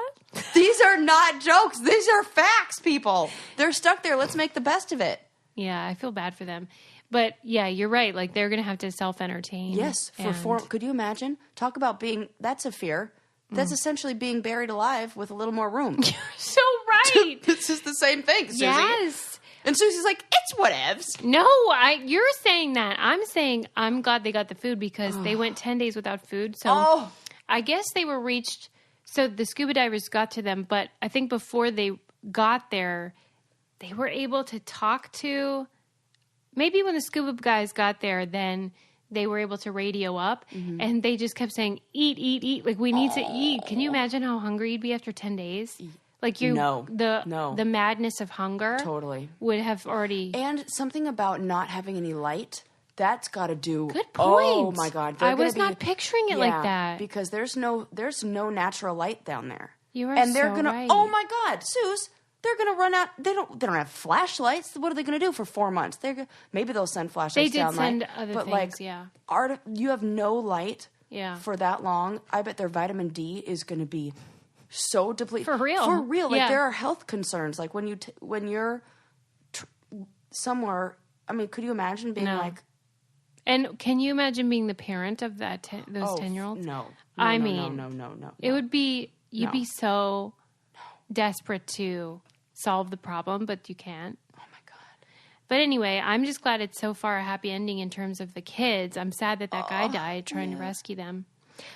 These are not jokes. These are facts, people. They're stuck there. Let's make the best of it. Yeah, I feel bad for them. But yeah, you're right. Like they're going to have to self-entertain. Yes. Could you imagine? Talk about that's a fear. That's essentially being buried alive with a little more room. You're so right. This is the same thing, Susie. Yes. And Susie's like, it's whatevs. No, you're saying that. I'm saying I'm glad they got the food because they went 10 days without food. So I guess they were reached. So the scuba divers got to them, but I think before they got there, they were able to talk to. Maybe when the scuba guys got there, then they were able to radio up, and they just kept saying, eat, eat, eat. Like, we need to eat. Can you imagine how hungry you'd be after 10 days? Like, the madness of hunger Totally. would have already... And something about not having any light, that's got to do... Good point. Oh, my God. I was not picturing it like that. Because there's no natural light down there. You are and they're so gonna, right. Oh, my God, Suze... They're gonna run out. They don't have flashlights. What are they gonna do for 4 months? Maybe they'll send flashlights. They did send other but things. Yeah. You have no light. Yeah. For that long, I bet their vitamin D is gonna be so depleted. For real. For real. Like Yeah. there are health concerns. Like when you're somewhere. I mean, could you imagine being like? And can you imagine being the parent of those 10-year-olds? No. I mean, no. It would be. You'd be so desperate to solve the problem, but you can't. Oh my God. But anyway, I'm just glad it's so far a happy ending in terms of the kids. I'm sad that guy died trying to rescue them.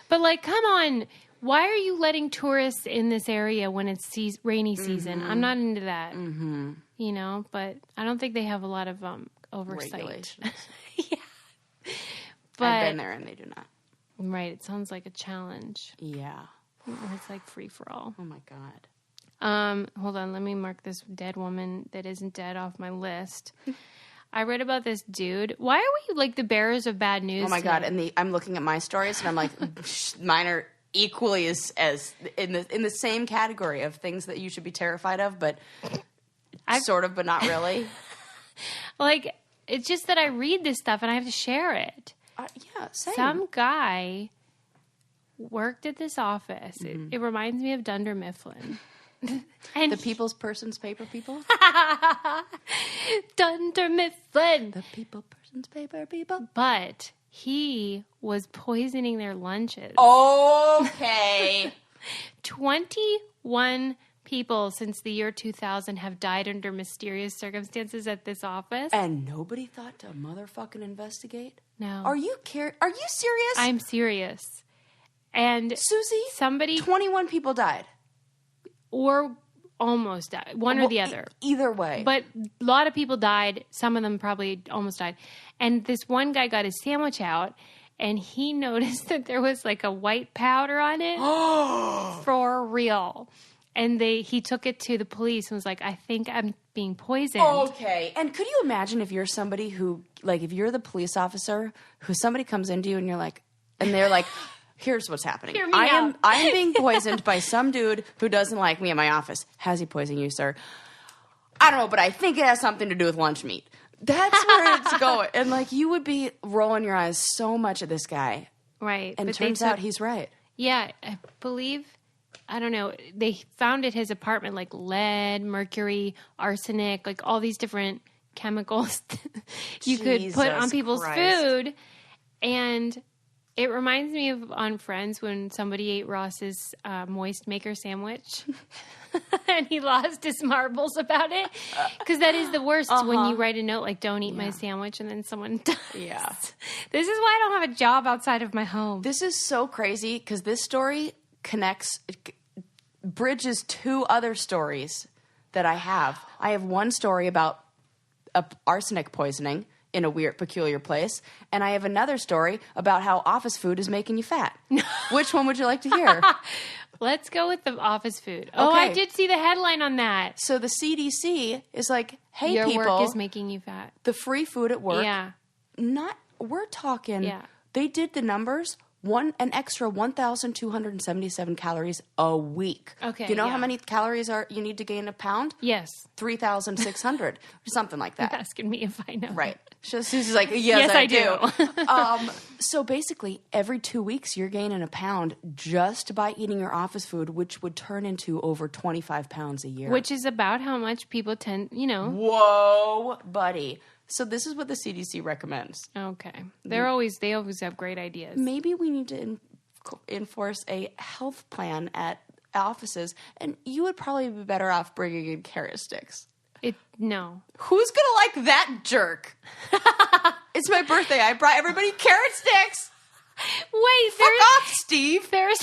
But like, come on. Why are you letting tourists in this area when it's rainy season? I'm not into that. Mm-hmm. You know, but I don't think they have a lot of oversight. Regulations. Yeah. But, I've been there and they do not. Right. It sounds like a challenge. Yeah. It's like free for all. Oh my God. Hold on, let me mark this dead woman that isn't dead off my list. I read about this dude. Why are we like the bearers of bad news? Oh my God! And I'm looking at my stories, and I'm like, mine are equally as in the same category of things that you should be terrified of, but sort of, but not really. Like, it's just that I read this stuff and I have to share it. Yeah, same. Some guy worked at this office. It reminds me of Dunder Mifflin. And the people's persons paper people? Dunder Mifflin. The people persons paper people? But he was poisoning their lunches. Okay. 21 people since the year 2000 have died under mysterious circumstances at this office. And nobody thought to motherfucking investigate? No. Are you serious? I'm serious. And Susie, 21 people died. Or almost died. One or the other. Either way. But a lot of people died. Some of them probably almost died. And this one guy got his sandwich out, and he noticed that there was like a white powder on it. For real. And he took it to the police and was like, I think I'm being poisoned. Okay. And could you imagine if you're somebody who, like, if you're the police officer who somebody comes into you and you're like, and they're like, here's what's happening. I am being poisoned by some dude who doesn't like me in my office. Has he poisoned you, sir? I don't know, but I think it has something to do with lunch meat. That's where it's going. And like, you would be rolling your eyes so much at this guy. Right. And it turns out he's right. Yeah. I believe, I don't know, they found at his apartment like lead, mercury, arsenic, like all these different chemicals you could put on people's food. And it reminds me of on Friends when somebody ate Ross's moist maker sandwich and he lost his marbles about it. Because that is the worst when you write a note like, don't eat my sandwich, and then someone dies. Yeah. This is why I don't have a job outside of my home. This is so crazy because this story bridges two other stories that I have. I have one story about arsenic poisoning in a weird, peculiar place. And I have another story about how office food is making you fat. Which one would you like to hear? Let's go with the office food. Oh, I did see the headline on that. So the CDC is like, hey, your people. Your work is making you fat. The free food at work. Yeah. We're talking, they did the numbers, an extra 1,277 calories a week. Okay. Do you know how many calories you need to gain a pound? Yes. 3,600 or something like that. You're asking me if I know. Right. So Susie's like, yes, I do. So basically, every 2 weeks, you're gaining a pound just by eating your office food, which would turn into over 25 pounds a year. Which is about how much people tend, Whoa, buddy. So this is what the CDC recommends. Okay. They always have great ideas. Maybe we need to enforce a health plan at offices, and you would probably be better off bringing in carrot sticks. No. Who's going to like that jerk? It's my birthday. I brought everybody carrot sticks. Wait, fuck off, Steve. There's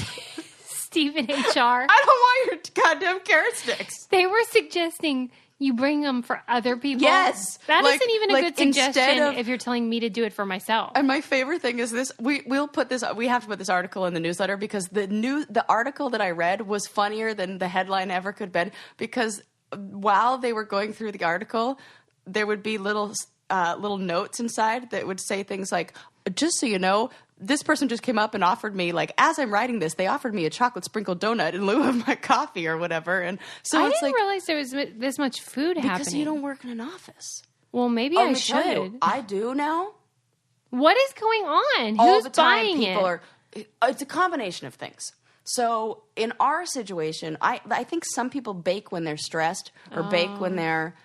Steve in HR. I don't want your goddamn carrot sticks. They were suggesting You bring them for other people? Yes. That Like- isn't even a like good suggestion instead of- if you're telling me to do it for myself. And my favorite thing is this. We'll put this. We have to put this article in the newsletter because the article that I read was funnier than the headline ever could have been. Because while they were going through the article, there would be little notes inside that would say things like, "Just so you know, this person just came up and offered me, like, as I'm writing this, they offered me a chocolate sprinkled donut in lieu of my coffee or whatever." And so I it's didn't like realize there was this much food because happening. you don't work in an office. Well, maybe Oh, I let me tell should. you, I do now. What is going on? All Who's the time buying people it? it's a combination of things. So in our situation, I think some people bake when they're stressed or bake when they're,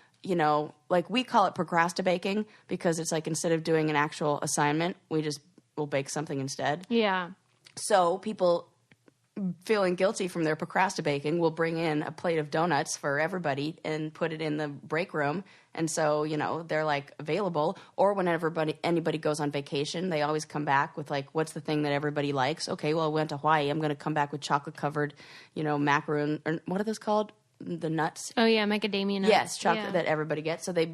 like we call it procrastinating because it's like instead of doing an actual assignment, we'll bake something instead. Yeah. So people feeling guilty from their procrastinating will bring in a plate of donuts for everybody and put it in the break room. And so, they're like available. Or when anybody goes on vacation, they always come back with like, what's the thing that everybody likes? Okay, well, I went to Hawaii. I'm going to come back with chocolate covered, macaroon. Or what are those called? The nuts. Oh, yeah, macadamia nuts. Yes, chocolate Yeah. that everybody gets. So they,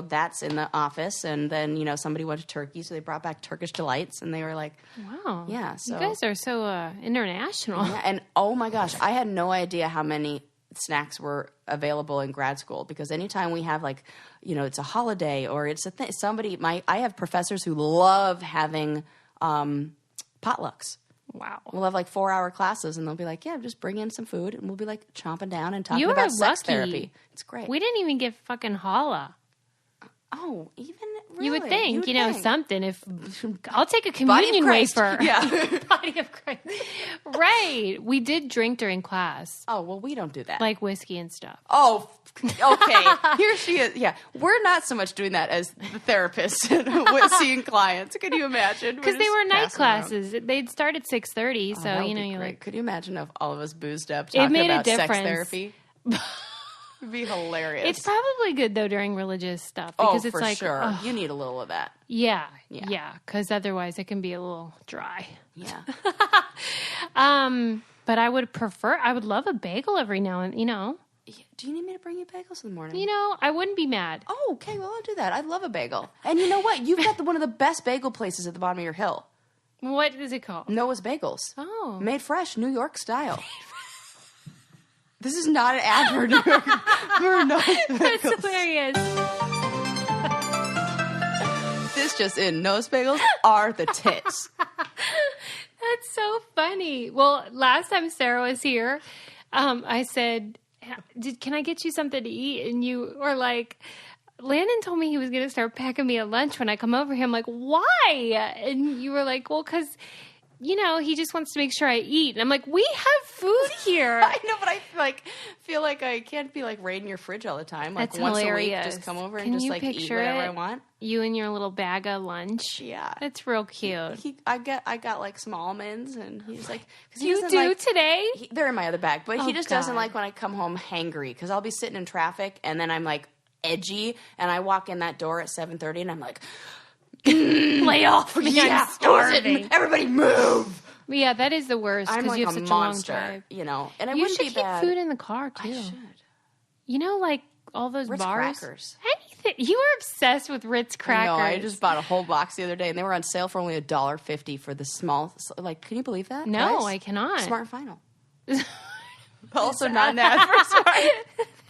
that's in the office. And then, somebody went to Turkey, so they brought back Turkish delights. And they were like, Wow. yeah. So You guys are so international. yeah, and oh my gosh, I had no idea how many snacks were available in grad school because anytime we have like, it's a holiday or it's a thing, I have professors who love having potlucks. Wow. We'll have like 4-hour classes and they'll be like, yeah, just bring in some food and we'll be like chomping down and talking You are about sex lucky. therapy. It's great. We didn't even get fucking challah. Oh, even really? You would think, think. something. If I'll take a Body of communion Christ. wafer. Yeah. Body of Christ. Right. We did drink during class, Oh, well, we don't do that. like whiskey and stuff. Oh, okay. Here she is. Yeah, we're not so much doing that as the therapists with seeing clients. Can you imagine? Because they were night classes. They'd start at 6:30, so you're like, Could you imagine if all of us boozed up It talking made a about sex difference. therapy? It'd be hilarious. it's probably good though during religious stuff oh, because it's for like, sure. ugh, You need a little of that. yeah, Yeah. because otherwise it can be a little dry. Yeah. But I would love a bagel every now and Do you need me to bring you bagels in the morning? I wouldn't be mad. Oh, okay. Well, I'll do that. I love a bagel. And you know what? You've got one of the best bagel places at the bottom of your hill. What is it called? Noah's Bagels. Oh. Made fresh, New York style. This is not an ad for New York. For Noah's Bagels. That's hilarious. This just in. Noah's Bagels are the tits. That's so funny. Well, last time Sarah was here, I said, can I get you something to eat? And you were like, Landon told me he was going to start packing me a lunch when I come over here. I'm like, why? And you were like, well, because, he just wants to make sure I eat. And I'm like, we have food here. I know, but I feel like I can't be like raiding your fridge all the time. Like That's once hilarious. a week, just come over Can and just you like eat picture whatever it? I want. You and your little bag of lunch. Yeah. That's real cute. I got like some almonds, and he's like, because he You doesn't do like, today? they're in my other bag, but Oh, he just doesn't God. like when I come home hangry because I'll be sitting in traffic and then I'm like edgy, and I walk in that door at 7:30 and I'm like, Lay off me. yeah, I'm starving. everybody move. Yeah, that is the worst I'm because like you have a such monster, a long drive. and it You wouldn't should be keep bad. food in the car too. I should. Like all those Ritz bars. crackers. Anything. You are obsessed with Ritz crackers. No, I just bought a whole box the other day, and they were on sale for only $1.50 for the small. Like, can you believe that? No, price? I cannot. Smart and Final. Also, not an ad for Smart.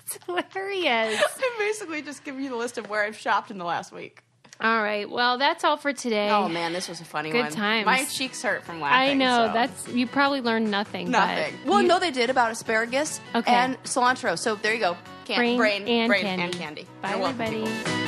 It's hilarious. I'm basically just giving you the list of where I've shopped in the last week. All right. Well, that's all for today. Oh man, this was a funny Good one. times. My cheeks hurt from laughing. I know. so. You probably learned nothing. Nothing. But Well, you- no, they did about asparagus Okay. and cilantro. So there you go. Brain and brain candy. and candy. Bye, You're welcome, everybody. people.